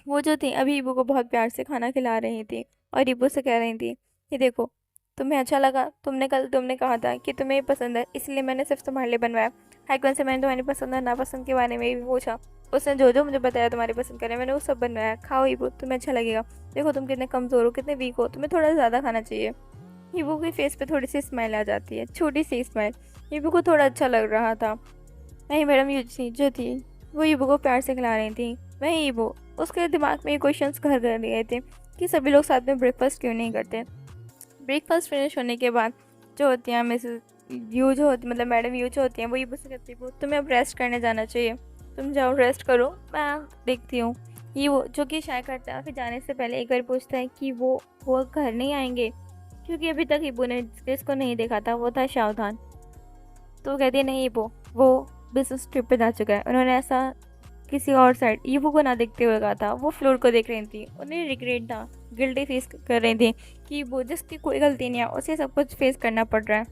वो जो थी अभी ईबू को बहुत प्यार से खाना खिला रही थी और ईबू से कह रही थी कि देखो, तुम्हें अच्छा लगा, तुमने कहा था कि तुम्हें ये पसंद है, इसलिए मैंने सिर्फ तुम्हारे लिए बनवाया। हाइकवन से मैंने तुम्हारी पसंद और नापसंद के बारे में भी पूछा, उसने जो जो मुझे बताया तुम्हारी पसंद करे मैंने वो सब बनवाया। खाओ ईबू, तुम्हें अच्छा लगेगा। देखो तुम कितने कमज़ोर हो, कितने वीक हो, तुम्हें थोड़ा ज़्यादा खाना चाहिए। ईबू की फेस पे थोड़ी सी स्माइल आ जाती है, छोटी सी स्माइल। ईबू को थोड़ा अच्छा लग रहा था। वहीं मैडम यूजी जो थी वो ईबू को प्यार से खिला रही थी। वहीं ईबू, उसके दिमाग में ये क्वेश्चंस घर कर रहे थे कि सभी लोग साथ में ब्रेकफास्ट क्यों नहीं करते। ब्रेकफास्ट फिनिश होने के बाद जो होती हैं मिसेस यू जो होती मतलब मैडम यू जो होती हैं वो ईबू से कहती है तुम्हें अब रेस्ट करने जाना चाहिए, तुम जाओ रेस्ट करो, मैं देखती हूँ। ये वो जो कि शायद करता है, फिर जाने से पहले एक बार पूछता है कि वो घर नहीं आएंगे, क्योंकि अभी तक ईबू ने जिसको नहीं देखा था वो था शावधान। तो वो कहती है नहीं वो बिजनेस ट्रिप पे जा चुका है। उन्होंने ऐसा किसी और साइड ईबू को ना देखते हुए कहा था। वो फ्लोर को देख रही थी, उन्हें रिग्रेट था, गिल्टी फेस कर रही थी कि वो जिसकी कोई गलती नहीं है उसे सब कुछ फेस करना पड़ रहा है।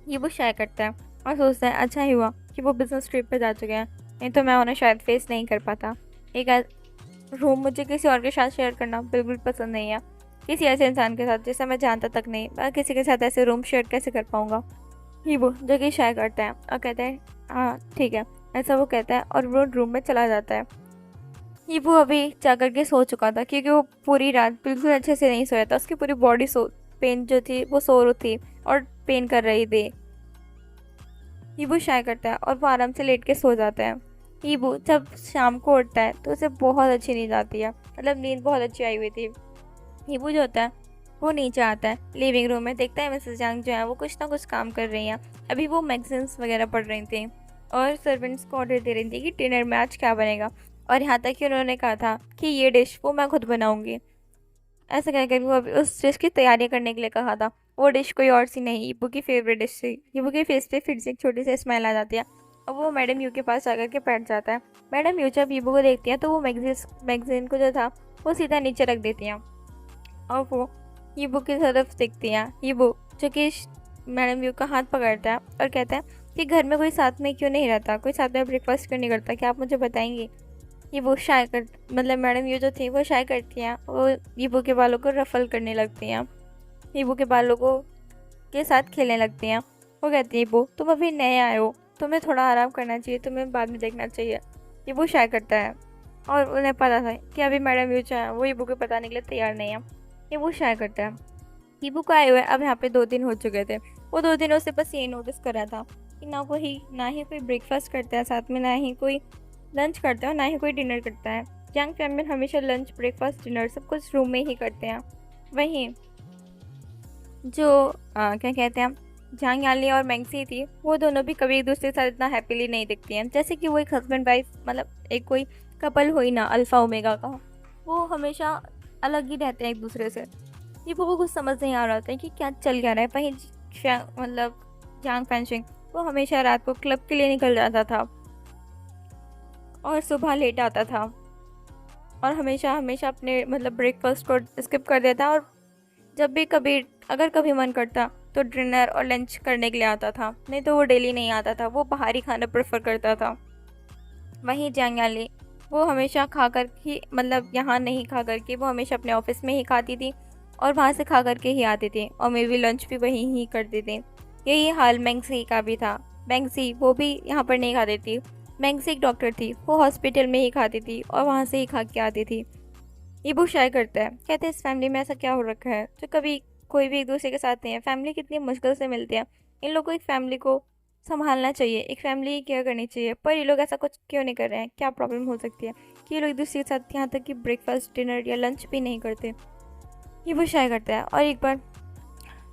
ये वो शाय करता है और सोचता है अच्छा ही हुआ कि वो बिजनेस ट्रिप पे जा चुके हैं, नहीं तो मैं उन्हें शायद फेस नहीं कर पाता। एक रूम मुझे किसी और के साथ शेयर करना बिल्कुल पसंद नहीं है, किसी ऐसे इंसान के साथ जिसे मैं जानता तक नहीं, मैं किसी के साथ ऐसे रूम शेयर कैसे कर पाऊँगा। ही वो जो कि शाय करता है और कहता है हाँ ठीक है, ऐसा वो कहता है और वो रूम में चला जाता है। ये वो अभी जाकर के सो चुका था क्योंकि वो पूरी रात बिल्कुल अच्छे से नहीं सोया था। उसकी पूरी बॉडी पेन जो थी वो सो रही थी और पेन कर रही थी। ईबू शाय करता है और वो आराम से लेट के सो जाता है। ईबू जब शाम को उठता है तो उसे बहुत अच्छी नींद आती है, मतलब नींद बहुत अच्छी आई हुई थी। ईबू जो होता है वो नीचे आता है, लिविंग रूम में देखता है मिसेस जंग जो है वो कुछ ना कुछ काम कर रही हैं। अभी वो मैगजीन्स वगैरह पढ़ रही थी और सर्वेंट्स को ऑर्डर दे रही थी कि डिनर में आज क्या बनेगा, और यहाँ तक कि उन्होंने कहा था कि ये डिश वो मैं खुद बनाऊंगी। ऐसा कहकर वो अभी उस डिश की तैयारी करने के लिए कहा था। वो डिश कोई और सी नहीं, ईबू की फेवरेट डिश थी। ईबू के फेस पे फिर से एक छोटी सी स्माइल आ जाती है और वो मैडम यू के पास जाकर के बैठ जाता है। मैडम यू जब ईबू को देखती है तो वो मैगजीन को जो था वो सीधा नीचे रख देती हैं और वो ईबू की तरफ देखती हैं। ईबू जो कि मैडम यू का हाथ पकड़ता है और कहता है कि घर में कोई साथ में क्यों नहीं रहता, कोई साथ में ब्रेकफास्ट क्यों नहीं करता, क्या आप मुझे बताएंगी। ये वो शाय कर मतलब मैडम यू जो थी वो शाय करती हैं, वो ईबू के बालों को रफल करने लगती हैं, ईबू के बालों को के साथ खेलने लगती हैं। वो कहती है ईबू तुम अभी नए आए हो, तुम्हें थोड़ा आराम करना चाहिए, तुम्हें बाद में देखना चाहिए। ईबू शाय करता है और उन्हें पता था कि अभी मैडम यू जो है वो ईबू को बताने के लिए तैयार नहीं है। ईबू शाय करता है। ईबू को आए हुए अब यहाँ पे 2 दिन हो चुके थे। वो 2 दिनों से बस ये नोटिस कर रहा था कि ना ही कोई ब्रेकफास्ट करता है साथ में, ना ही कोई लंच करता है, ना ही कोई डिनर करता है। यंग फैमिली हमेशा लंच ब्रेकफास्ट डिनर सब कुछ रूम में ही करते हैं। वहीं जो क्या कहते हैं जंग याली और मैंगसी थी वो दोनों भी कभी एक दूसरे के साथ इतना हैप्पीली नहीं दिखती हैं, जैसे कि वो एक हस्बैंड वाइफ मतलब एक कोई कपल हुई ना अल्फ़ा ओमेगा का, वो हमेशा अलग ही रहते हैं एक दूसरे से। ये वो कुछ समझ नहीं आ रहा था कि क्या चल क्या रहा है। वहीं मतलब जांग फैंशिंग वो हमेशा रात को क्लब के लिए निकल जाता था और सुबह लेट आता था और हमेशा हमेशा अपने मतलब ब्रेकफास्ट को स्किप कर देता और जब भी कभी अगर कभी मन करता तो डिनर और लंच करने के लिए आता था, नहीं तो वो डेली नहीं आता था, वो बाहरी खाना प्रेफर करता था। वहीं जांगयाली वो हमेशा खाकर ही मतलब यहाँ नहीं खा करके वो हमेशा अपने ऑफिस में ही खाती थी और वहाँ से खा करके ही आती थी और मे भी लंच भी वहीं ही करती थी। यही हाल मैंगसी का भी था। मैंगसी वो भी यहाँ पर नहीं खाती थी। मैंगसी एक डॉक्टर थी, वो हॉस्पिटल में ही खाती थी और वहाँ से ही खा के आती थी। ईबू शाय करता है, कहते हैं इस फैमिली में ऐसा क्या हो रखा है जो कभी कोई भी एक दूसरे के साथ नहीं है। फैमिली कितनी मुश्किल से मिलती है, इन लोगों को एक फैमिली को संभालना चाहिए, एक फैमिली की केयर करनी चाहिए, पर ये लोग ऐसा कुछ क्यों नहीं कर रहे हैं। क्या प्रॉब्लम हो सकती है कि ये लोग एक दूसरे के साथ यहाँ तक कि ब्रेकफास्ट डिनर या लंच भी नहीं करते। ईबू शाय करता है और एक बार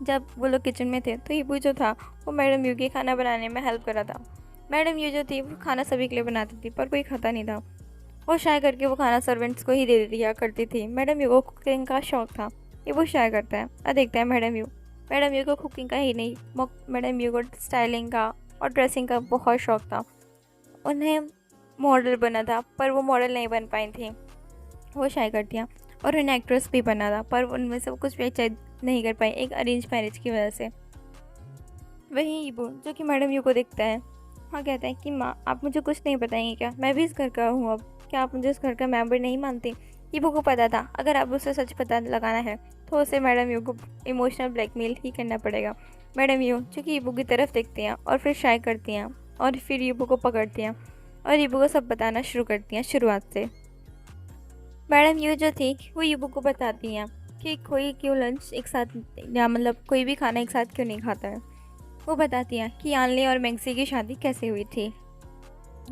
जब वो लोग किचन में थे तो ईबू जो था वो मैडम यू के खाना बनाने में हेल्प कर रहा था। मैडम यू जो थी वो खाना सभी के लिए बनाती थी पर कोई खाता नहीं था। वो शाय करके वो खाना सर्वेंट्स को ही दे दिया करती थी। मैडम यू को कुकिंग का शौक था। ये वो शाय करता है और देखता है मैडम यू को कुकिंग का ही नहीं, मैडम यू को स्टाइलिंग का और ड्रेसिंग का बहुत शौक था। उन्हें मॉडल बना था पर वो मॉडल नहीं बन पाई थी। वो शाय करती हैं और उन्हें एक्ट्रेस भी बना था पर उनमें से वो कुछ भी अचीव नहीं कर पाई एक अरेंज मैरिज की वजह से। वहीं ईबू जो कि मैडम यू को देखता है, हाँ कहता है कि माँ आप मुझे कुछ नहीं बताएंगे क्या, मैं भी इस घर का हूँ, अब क्या आप मुझे इस घर का मेंबर नहीं मानती। ईबू को पता था अगर अब उसे सच पता लगाना है तो उसे मैडम यू को इमोशनल ब्लैकमेल ही करना पड़ेगा। मैडम यू जो कि ईबू की तरफ देखती हैं और फिर शाय करती हैं और फिर ईबू को पकड़ती हैं और ईबू को सब बताना शुरू करती हैं शुरुआत से। मैडम यू जो थी वो ईबू को बताती हैं कि कोई क्यों लंच एक साथ या मतलब कोई भी खाना एक साथ क्यों नहीं खाता है। वो बताती हैं कि यानली और मैंगसी की शादी कैसे हुई थी।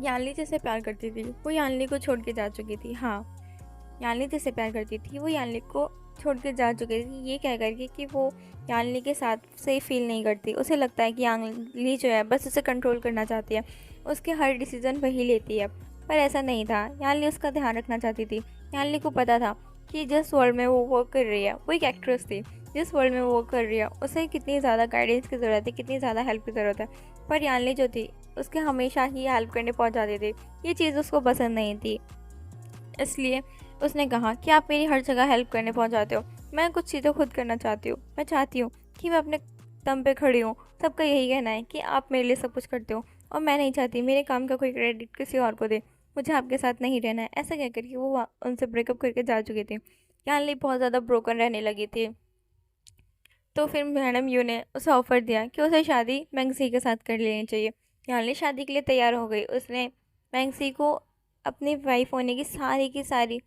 यानली जिसे प्यार करती थी वो यानली को छोड़ के जा चुकी थी। हाँ, यानली जिसे प्यार करती थी वो यानली को छोड़ के जा चुकी थी, ये कह करके कि वो यानली के साथ से फील नहीं करती। उसे लगता है कि यानली जो है बस उसे कंट्रोल करना चाहती है, उसके हर डिसीज़न वही लेती है। पर ऐसा नहीं था, यानली उसका ध्यान रखना चाहती थी। यानली को पता था कि जिस वर्ल्ड में वो वर्क कर रही है वो एक एक्ट्रेस थी, जिस वर्ल्ड में वो वर्क कर रही है उसे कितनी ज़्यादा गाइडेंस की ज़रूरत है, कितनी ज़्यादा हेल्प की ज़रूरत है। पर यानली जो थी उसके हमेशा ही हेल्प करने पहुंच जाती थी, ये चीज़ उसको पसंद नहीं थी। इसलिए उसने कहा कि आप मेरी हर जगह हेल्प करने पहुंच जाते हो, मैं कुछ चीज़ें खुद करना चाहती हूँ, मैं चाहती हूँ कि मैं अपने दम पे खड़ी हूँ। सबका यही कहना है कि आप मेरे लिए सब कुछ करते हो और मैं नहीं चाहती मेरे काम का कोई क्रेडिट किसी और को दे, मुझे आपके साथ नहीं रहना है। ऐसा कहकर के वो उनसे ब्रेकअप करके जा चुकी थी। यानली बहुत ज़्यादा ब्रोकन रहने लगी थी। तो फिर मैडम यू ने उसे ऑफ़र दिया कि उसे शादी मैंगसी के साथ कर लेनी चाहिए। यानली शादी के लिए तैयार हो गई। उसने मैंगसी को अपनी वाइफ होने की सारी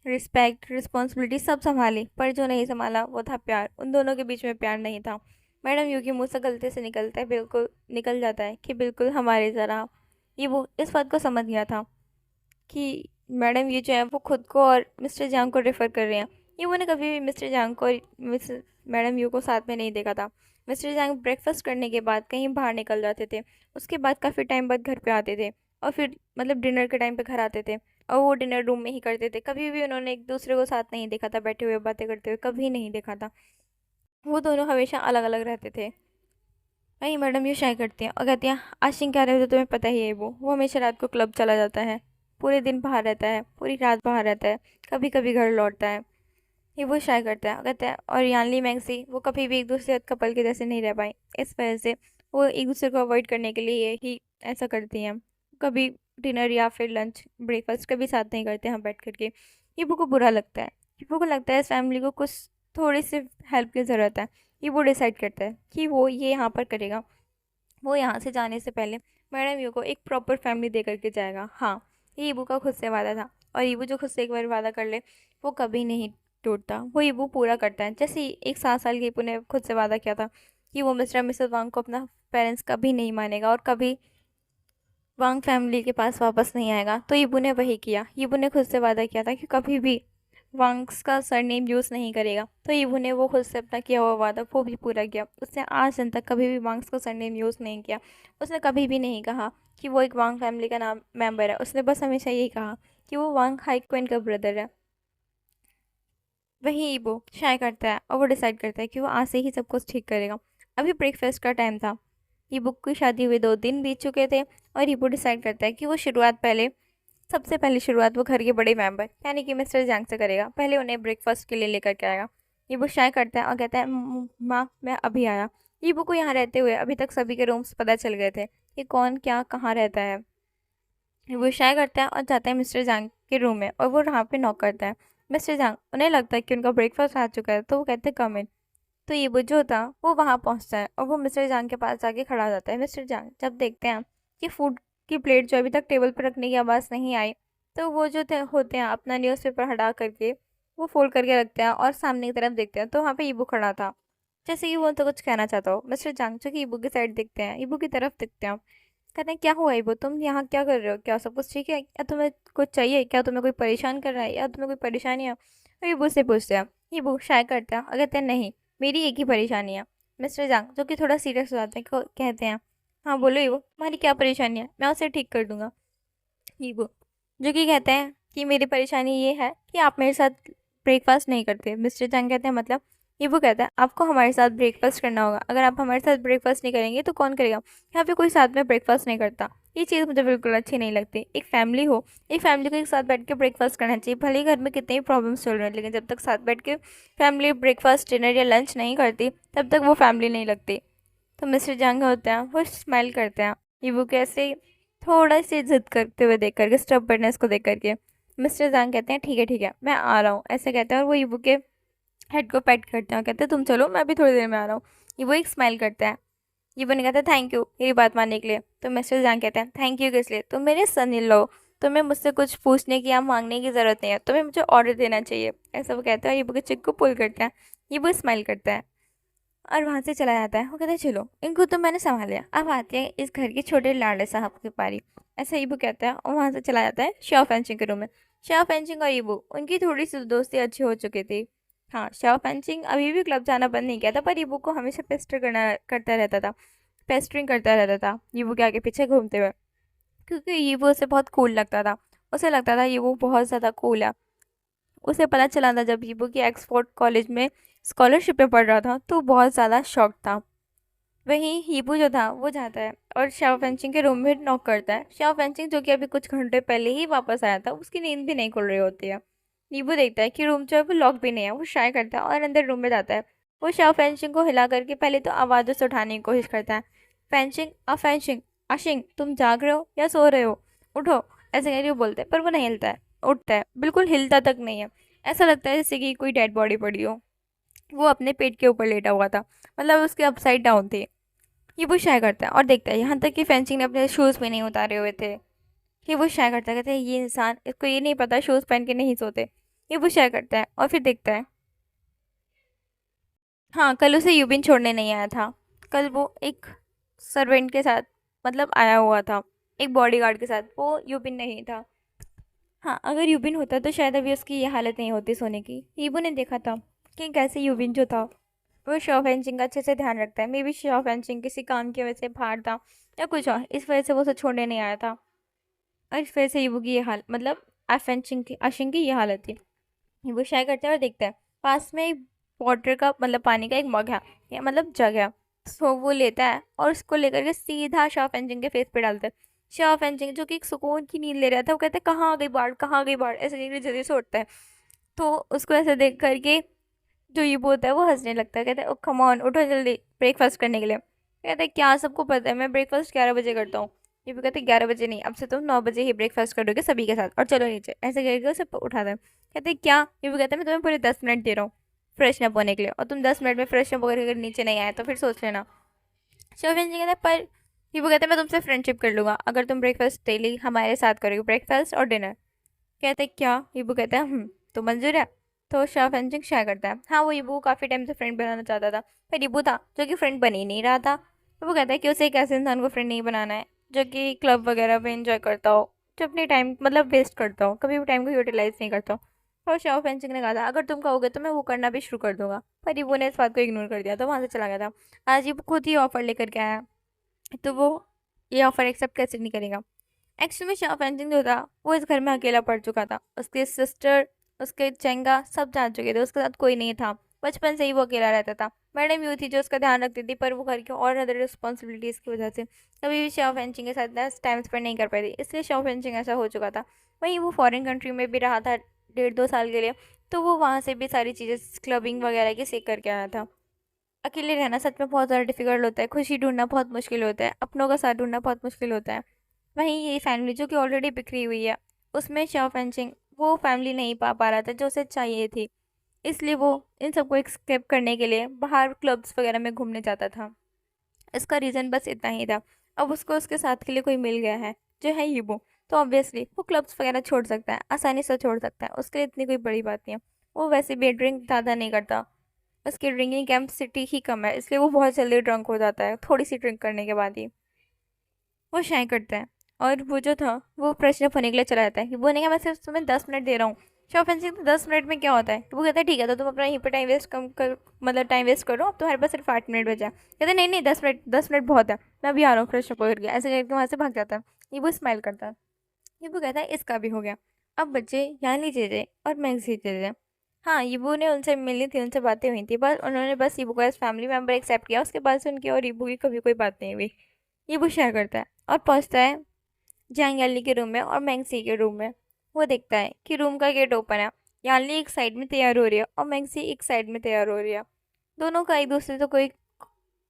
रिस्पेक्ट रिस्पॉन्सिबिलिटी सब संभाली, पर जो नहीं संभाला वो था प्यार। उन दोनों के बीच में प्यार नहीं था। मैडम यू के मुँह से गलती से निकलता है, बिल्कुल निकल जाता है कि बिल्कुल हमारे ज़रा ये वो इस बात को समझ गया था कि मैडम ये जो है वो खुद को और मिस्टर जांग को रेफ़र कर रहे हैं। ये वो ने कभी भी मिस्टर जांग को और मिस मैडम यू को साथ में नहीं देखा था। मिस्टर जांग ब्रेकफास्ट करने के बाद कहीं बाहर निकल जाते थे, उसके बाद काफ़ी टाइम बाद घर पे आते थे और फिर मतलब डिनर के टाइम पे घर आते थे और वो डिनर रूम में ही करते थे। कभी भी उन्होंने एक दूसरे को साथ नहीं देखा था, बैठे हुए बातें करते हुए कभी नहीं देखा था। वो दोनों हमेशा अलग अलग रहते थे। वहीं मैडम ये शाय करती हैं और कहती हैं आशिक क्या रहता है तुम्हें पता ही है, वो हमेशा रात को क्लब चला जाता है, पूरे दिन बाहर रहता है, पूरी रात बाहर रहता है, कभी कभी घर लौटता है। ये वो शाय करता है और कहता है और यानली मैंगसी वो कभी भी एक दूसरे कपल के जैसे नहीं रह पाई, इस वजह से वो एक दूसरे को अवॉइड करने के लिए ही ऐसा करती हैं। कभी डिनर या फिर लंच ब्रेकफास्ट कभी साथ नहीं करते हैं बैठ करके। ये को बुरा लगता है, ये को लगता है इस फैमिली को कुछ थोड़ी सी हेल्प की ज़रूरत है। ये वो डिसाइड करता है कि वो ये यहाँ पर करेगा। वो यहाँ से जाने से पहले मैडम यू को एक प्रॉपर फैमिली दे करके जाएगा। हाँ, ये ईबू का खुद से वादा था और ईबू जो खुद से एक बार वादा कर ले वो कभी नहीं टूटता, वो ईबू पूरा करता है। जैसे एक 7 साल के ईबू ने खुद से वादा किया था कि वो मिस्टर मिसेस वांग को अपना पेरेंट्स कभी नहीं मानेगा और कभी वांग फैमिली के पास वापस नहीं आएगा, तो ईबू ने वही किया। ईबू ने खुद से वादा किया था कि कभी भी वांग्स का सरनेम यूज़ नहीं करेगा, तो ईबू ने वो खुद से अपना किया हुआ वादा वो भी पूरा किया। उसने आज दिन तक कभी भी वांग्स का सरनेम यूज़ नहीं किया। उसने कभी भी नहीं कहा कि वो एक वांग फैमिली का नाम मेंबर है। उसने बस हमेशा यही कहा कि वो वांग हाई क्वीन का ब्रदर है। वहीं ईबो शाय करता है और वो डिसाइड करता है कि वो आज से ही सब कुछ ठीक करेगा। अभी ब्रेकफास्ट का टाइम था। ईबो की शादी हुए 2 दिन बीत चुके थे और ईबो डिसाइड करता है कि वो सबसे पहले शुरुआत वो घर के बड़े मेंबर यानी कि मिस्टर जैंग से करेगा। पहले उन्हें ब्रेकफास्ट के लिए लेकर के आएगा। ईबू शाय करता है और कहता है माँ मैं अभी आया। ईबू को यहाँ रहते हुए अभी तक सभी के रूम्स पता चल गए थे कि कौन क्या कहाँ रहता है। ईबू शाय करता है और जाता है मिस्टर जैंग के रूम में और वो वहाँ पे नॉक करता है। मिस्टर जैंग उन्हें लगता है कि उनका ब्रेकफास्ट आ चुका है, तो वो कहते हैं कम इन। तो ईबू जो था वो वहाँ पहुँचता है और वो मिस्टर जैंग के पास जाके खड़ा हो जाता है। मिस्टर जैंग जब देखते हैं कि फूड की प्लेट जो अभी तक टेबल पर रखने की आवाज़ नहीं आई, तो वो जो होते हैं अपना न्यूज़पेपर हटा करके वो फोल्ड करके रखते हैं और सामने की तरफ देखते हैं, तो वहाँ पे ईबू खड़ा था। जैसे कि वो तो कुछ कहना चाहता हो। मिस्टर जांग जो कि ईबू की साइड देखते हैं, ईबू की तरफ देखते हैं, कहते हैं क्या हुआ ईबू, तुम यहाँ क्या कर रहे हो, क्या सब कुछ ठीक है, क्या तुम्हें कुछ चाहिए, क्या तुम्हें कोई परेशान कर रहा है या तुम्हें कोई परेशानी है। तो ईबू से पूछते हैं। ईबू शाय करते हैं और कहते हैं नहीं मेरी एक ही परेशानी है। मिस्टर जांग जो कि थोड़ा सीरियस हो जाते हैं कहते हैं हाँ बोलो ईबू तुम्हारी क्या परेशानी है, मैं उसे ठीक कर दूंगा। ईबू जो कि कहते हैं कि मेरी परेशानी ये है कि आप मेरे साथ ब्रेकफास्ट नहीं करते। मिस्टर चंग कहते हैं मतलब। ईबू कहता है आपको हमारे साथ ब्रेकफास्ट करना होगा, अगर आप हमारे साथ ब्रेकफास्ट नहीं करेंगे तो कौन करेगा, यहाँ पे कोई साथ में ब्रेकफास्ट नहीं करता। ये चीज़ मुझे बिल्कुल अच्छी नहीं लगती। एक फैमिली हो, एक फैमिली को एक साथ बैठ के ब्रेकफास्ट करना चाहिए। भले ही घर में कितने ही प्रॉब्लम्स चल रहे हैं, लेकिन जब तक साथ बैठ के फैमिली ब्रेकफास्ट डिनर या लंच नहीं करती तब तक वो फैमिली नहीं लगती। तो मिस्टर जंग होते हैं वो स्माइल करते हैं ईबू के ऐसे थोड़ा सी जिद करते हुए देख करके, स्टबर्डनेस को देख करके। मिस्टर जंग कहते हैं ठीक है मैं आ रहा हूँ, ऐसे कहते हैं और वो ईबू के हेड को पेट करते हैं, कहते हैं तुम चलो मैं भी थोड़ी देर में आ रहा हूँ। ईबू एक स्माइल करता है। ईबू ने कहता है थैंक यू मेरी बात मानने के लिए। तो मिस्टर जंग कहते हैं थैंक यू किस लिए, तुम मेरे सन इन लॉ, तुम्हें मुझसे कुछ पूछने की या मांगने की ज़रूरत नहीं है, तुम्हें मुझे ऑर्डर देना चाहिए, ऐसा वो कहते हैं। और ईबू के चिक को पुल करते हैं। ईबू स्माइल करता है और वहाँ से चला जाता है। वो कहता है चलो इनको तो मैंने संभाल लिया, अब आते हैं इस घर के छोटे लाडले साहब की पारी, ऐसा ईबू कहता है। और वहाँ से चला जाता है शाओ फेंचिंग के रूम में। शाओ फेंचिंग और ईबू उनकी थोड़ी सी दोस्ती अच्छी हो चुकी थी। हाँ, शाओ फेंचिंग अभी भी क्लब जाना बंद नहीं किया था, पर ईबू को हमेशा पेस्टर करता रहता था, पेस्टरिंग करता रहता था ईबू के आगे पीछे घूमते हुए, क्योंकि ईबू उसे बहुत कूल लगता था। उसे लगता था ईबू बहुत ज़्यादा कूल है। उसे पता चला था जब ईबू की ऑक्सफोर्ड कॉलेज में स्कॉलरशिप पे पढ़ रहा था तो बहुत ज़्यादा शौक था। वहीं हीबू जो था वो जाता है और शाओ फेंचिंग के रूम में नॉक करता है। शाओ फेंचिंग जो कि अभी कुछ घंटे पहले ही वापस आया था, उसकी नींद भी नहीं खुल रही होती है। हीबू देखता है कि रूम जो है वो लॉक भी नहीं है। वो ट्राई करता है और अंदर रूम में जाता है। वो शाओ फेंचिंग को हिला करके पहले तो आवाज़ों से उठाने की कोशिश करता है, फेंचिंग फेंचिंग आशिंग तुम जाग रहे हो या सो रहे हो, उठो, ऐसे करके वो बोलते हैं। पर वो नहीं हिलता है, उठता है, बिल्कुल हिलता तक नहीं है। ऐसा लगता है जैसे कि कोई डेड बॉडी पड़ी हो। वो अपने पेट के ऊपर लेटा हुआ था, मतलब उसके अपसाइड डाउन थी। ये वो शाय करता है और देखता है यहाँ तक कि फेंसिंग ने अपने शूज़ भी नहीं उतारे हुए थे। ये वो शाय करता है, कहते हैं ये इंसान, इसको ये नहीं पता शूज़ पहन के नहीं सोते। ये वो शाय करता है और फिर देखता है हाँ, कल उसे यूबिन छोड़ने नहीं आया था। कल वो एक सर्वेंट के साथ, मतलब आया हुआ था एक बॉडीगार्ड के साथ, वो यूबिन नहीं था। हाँ, अगर यूबिन होता तो शायद अभी उसकी ये हालत नहीं होती सोने की। ईबू ने देखा था कि कैसे यूबिन जो था वो शॉ फेंचिंग का अच्छे से ध्यान रखता है। मे बी शॉ फेंचिंग किसी काम की वजह से बाहर था या कुछ और, इस वजह से वो उसे छोड़ने नहीं आया था। और इस वजह से ईबू की ये हाल, मतलब फेंचिंग की आशिंग की ये हालत थी। ईबू शाय करता है और देखता है पास में एक वाटर का, मतलब पानी का एक मग है या मतलब जग है। सो वो लेता है और उसको लेकर के सीधा शॉ फेंचिंग के फेस पे डालता है। शॉ फेंचिंग जो कि एक सुकून की नींद ले रहा था, वो कहता है कहाँ आ गई बाढ़, कहाँ आ गई बाढ़, ऐसे जल्दी जल्दी से उठता है। तो उसको ऐसे देख करके जो ये बोलता है वो हंसने लगता है, कहता है ओ कम ऑन उठो जल्दी ब्रेकफास्ट करने के लिए। कहता है क्या सबको पता है मैं ब्रेकफास्ट 11 बजे करता हूँ। ये भी कहते हैं 11 बजे नहीं, अब से तुम 9 बजे ही ब्रेकफास्ट करोगे सभी के साथ, और चलो नीचे, ऐसे करके उसे उठाता है। कहते हैं क्या, ये भी कहता है मैं तुम्हें पूरे 10 मिनट दे रहा हूँ फ्रेशन अप होने के लिए, और तुम 10 मिनट में फ्रेश अप होकर अगर नीचे नहीं आए तो फिर सोच लेना। शोभन जी कहते हैं पर, ये वो कहते हैं मैं तुमसे फ्रेंडशिप कर लूँगा अगर तुम ब्रेकफास्ट डेली हमारे साथ करोगे, ब्रेकफास्ट और डिनर। कहते हैं क्या, ईबू कहता है तो मंजूर है। तो शाह फेंचिंग शाय करता है हाँ, वो ईबू काफ़ी टाइम से फ्रेंड बनाना चाहता था, पर ईबू था जो कि फ्रेंड बन ही नहीं रहा था। तो वो कहता है कि उसे एक ऐसे इंसान को फ्रेंड नहीं बनाना है जो कि क्लब वगैरह पे इंजॉय करता हो, जो अपने टाइम मतलब वेस्ट करता हो, कभी भी टाइम को यूटिलाइज नहीं करता हो। और शाह फेंचिंग ने कहा था अगर तुम कहोगे तो मैं वो करना भी शुरू कर दूंगा, पर ईबू ने इस बात को इग्नोर कर दिया, तो वहाँ से चला गया था। आज ईबू खुद ही ऑफर लेकर के आया, तो वो ये ऑफर एक्सेप्ट कैसे नहीं करेगा। एक्चुअली में शाह फेंचिंग जो था वो इस घर में अकेला पड़ चुका था। उसके सिस्टर, उसके चेंगा सब जा चुके थे, उसके साथ कोई नहीं था। बचपन से ही वो अकेला रहता था। मैडम यूँ थी जो उसका ध्यान रखती थी, पर वो घर की और अदर रिस्पॉन्सिबिलिटीज़ की वजह से कभी भी शाह फेंचिंग के साथ टाइम स्पेंड नहीं कर पाई थी, इसलिए शाह फेंचिंग ऐसा हो चुका था। वहीं वो फॉरेन कंट्री में भी रहा था 1.5-2 साल के लिए, तो वो वहाँ से भी सारी चीज़ें क्लबिंग वगैरह की सीख करके आया था। अकेले रहना सच में बहुत ज़्यादा डिफिकल्ट होता है, खुशी ढूंढना बहुत मुश्किल होता है, अपनों का साथ ढूंढना बहुत मुश्किल होता है। वहीं ये फैमिली जो कि ऑलरेडी बिखरी हुई है, उसमें शाओ फेंचिंग वो फैमिली नहीं पा रहा था जो उसे चाहिए थी, इसलिए वो इन सबको एक्सकेप करने के लिए बाहर क्लब्स वगैरह में घूमने जाता था। इसका रीज़न बस इतना ही था। अब उसको उसके साथ के लिए कोई मिल गया है जो है हीबो, तो ऑब्वियसली वो क्लब्स वगैरह छोड़ सकता है, आसानी से छोड़ सकता है, उसके लिए इतनी कोई बड़ी बात नहीं है। वो वैसे भी ड्रिंक ज़्यादा नहीं करता, उसकी ड्रिंकिंग कैपेसिटी ही कम है, इसलिए वो बहुत जल्दी ड्रंक हो जाता है थोड़ी सी ड्रिंक करने के बाद ही। वो शाय करता है और वो जो था वो फ्रेश अप होने के लिए चला जाता है। वो नहीं कहा मैं सिर्फ तुम्हें 10 मिनट दे रहा हूँ। शॉ फेंसिंग तो 10 मिनट में क्या होता है, वो कहता है ठीक है तो तुम अपना यहीं पर टाइम वेस्ट कम कर, मतलब टाइम वेस्ट करो, अब तुम्हारे पास सिर्फ 8 मिनट बचा है। कहते हैं नहीं नहीं 10 मिनट, 10 मिनट बहुत है, मैं अभी आ रहा हूँ फ्रेश अप होकर के, ऐसे करके वहाँ से भाग जाता है। ये वो स्माइल करता है। ये वो कहता है इसका भी हो गया, अब बच्चे यानी जेजे और मैक्सी जेजे। हाँ, यीबू ने उनसे मिली थी, उनसे बातें हुई थी, बस उन्होंने बस यीबू को एज फैमिली मेम्बर एक्सेप्ट किया, उसके बाद से उनकी और यीबू की कभी कोई बात नहीं हुई। यीबू शेयर करता है और पहुँचता है जहाँ यानली के रूम में और मैंगसी के रूम में। वो देखता है कि रूम का गेट ओपन है, यानली एक साइड में तैयार हो रही है और मैंगसी एक साइड में तैयार हो रही है। दोनों का एक दूसरे से कोई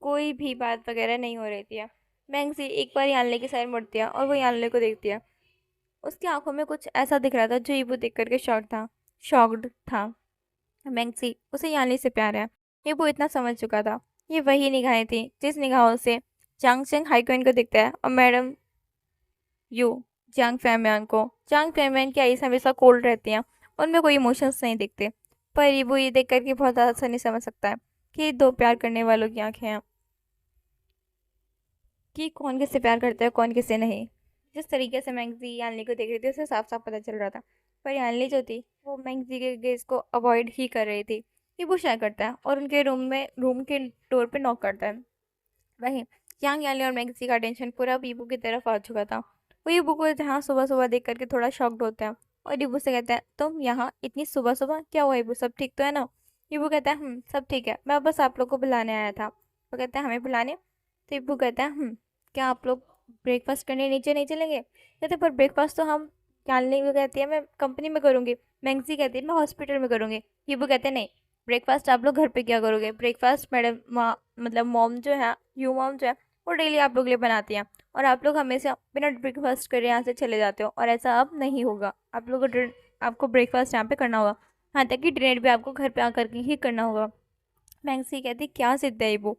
कोई भी बात वगैरह नहीं हो रही थी। मैंगजी एक बार यानले की साइड मुड़ती है और वो यानले को देखती है। उसकी आंखों में कुछ ऐसा दिख रहा था जो इबू देख करके शॉक्ड था। मैंगजी उसे यानले से प्यार है। इबू इतना समझ चुका था। ये वही निगाहें थी जिस निगाहों से चांग चेंग हाईक्वेन को दिखता है और मैडम यू चांग फैमियन की आईज हमेशा कोल्ड रहती हैं। उनमें कोई इमोशंस नहीं दिखते। पर इबू ये देख करके बहुत आसानी समझ सकता है कि दो प्यार करने वालों की आंखें हैं, कि कौन किससे प्यार करता है कौन किससे नहीं। जिस तरीके से मैंगजी यानली को देख रही थी उसे साफ साफ पता चल रहा था। पर यानली जो थी वो मैंगजी के गेज को अवॉइड ही कर रही थी। ये वो शाय करता है और उनके रूम के डोर पे नॉक करता है। वहीं यांग यानली और मैंगजी का टेंशन पूरा ईबू की तरफ आ चुका था। वो ईबू को जहाँ सुबह सुबह देख करके थोड़ा शॉक्ड होता है और ईबू से कहता है, तुम यहाँ इतनी सुबह सुबह क्या हुआ ईबू, सब ठीक तो है ना? ईबू कहता है, सब ठीक है, मैं बस आप लोग को बुलाने आया था। वो कहता है, हमें बुलाने? तो ईबू कहता है, क्या आप लोग ब्रेकफास्ट करने नीचे नहीं चलेंगे? कहते पर ब्रेकफास्ट तो हम, यानली वो कहती है मैं कंपनी में करूँगी। मैंगजी कहती है मैं हॉस्पिटल में करूँगी। ईबू कहते हैं नहीं, ब्रेकफास्ट आप लोग घर पे क्या करोगे? ब्रेकफास्ट मैडम मतलब मॉम जो है, यू मॉम जो है, वो डेली आप लोग के लिए बनाती हैं और आप लोग हमेशा बिना ब्रेकफास्ट करे यहाँ से चले जाते हो और ऐसा अब नहीं होगा। आप लोगों को आपको ब्रेकफास्ट यहाँ पे करना होगा, हाँ तक कि डिनर भी आपको घर पे आकर के ही करना होगा। मैंगसी कहती क्या जिद है वो,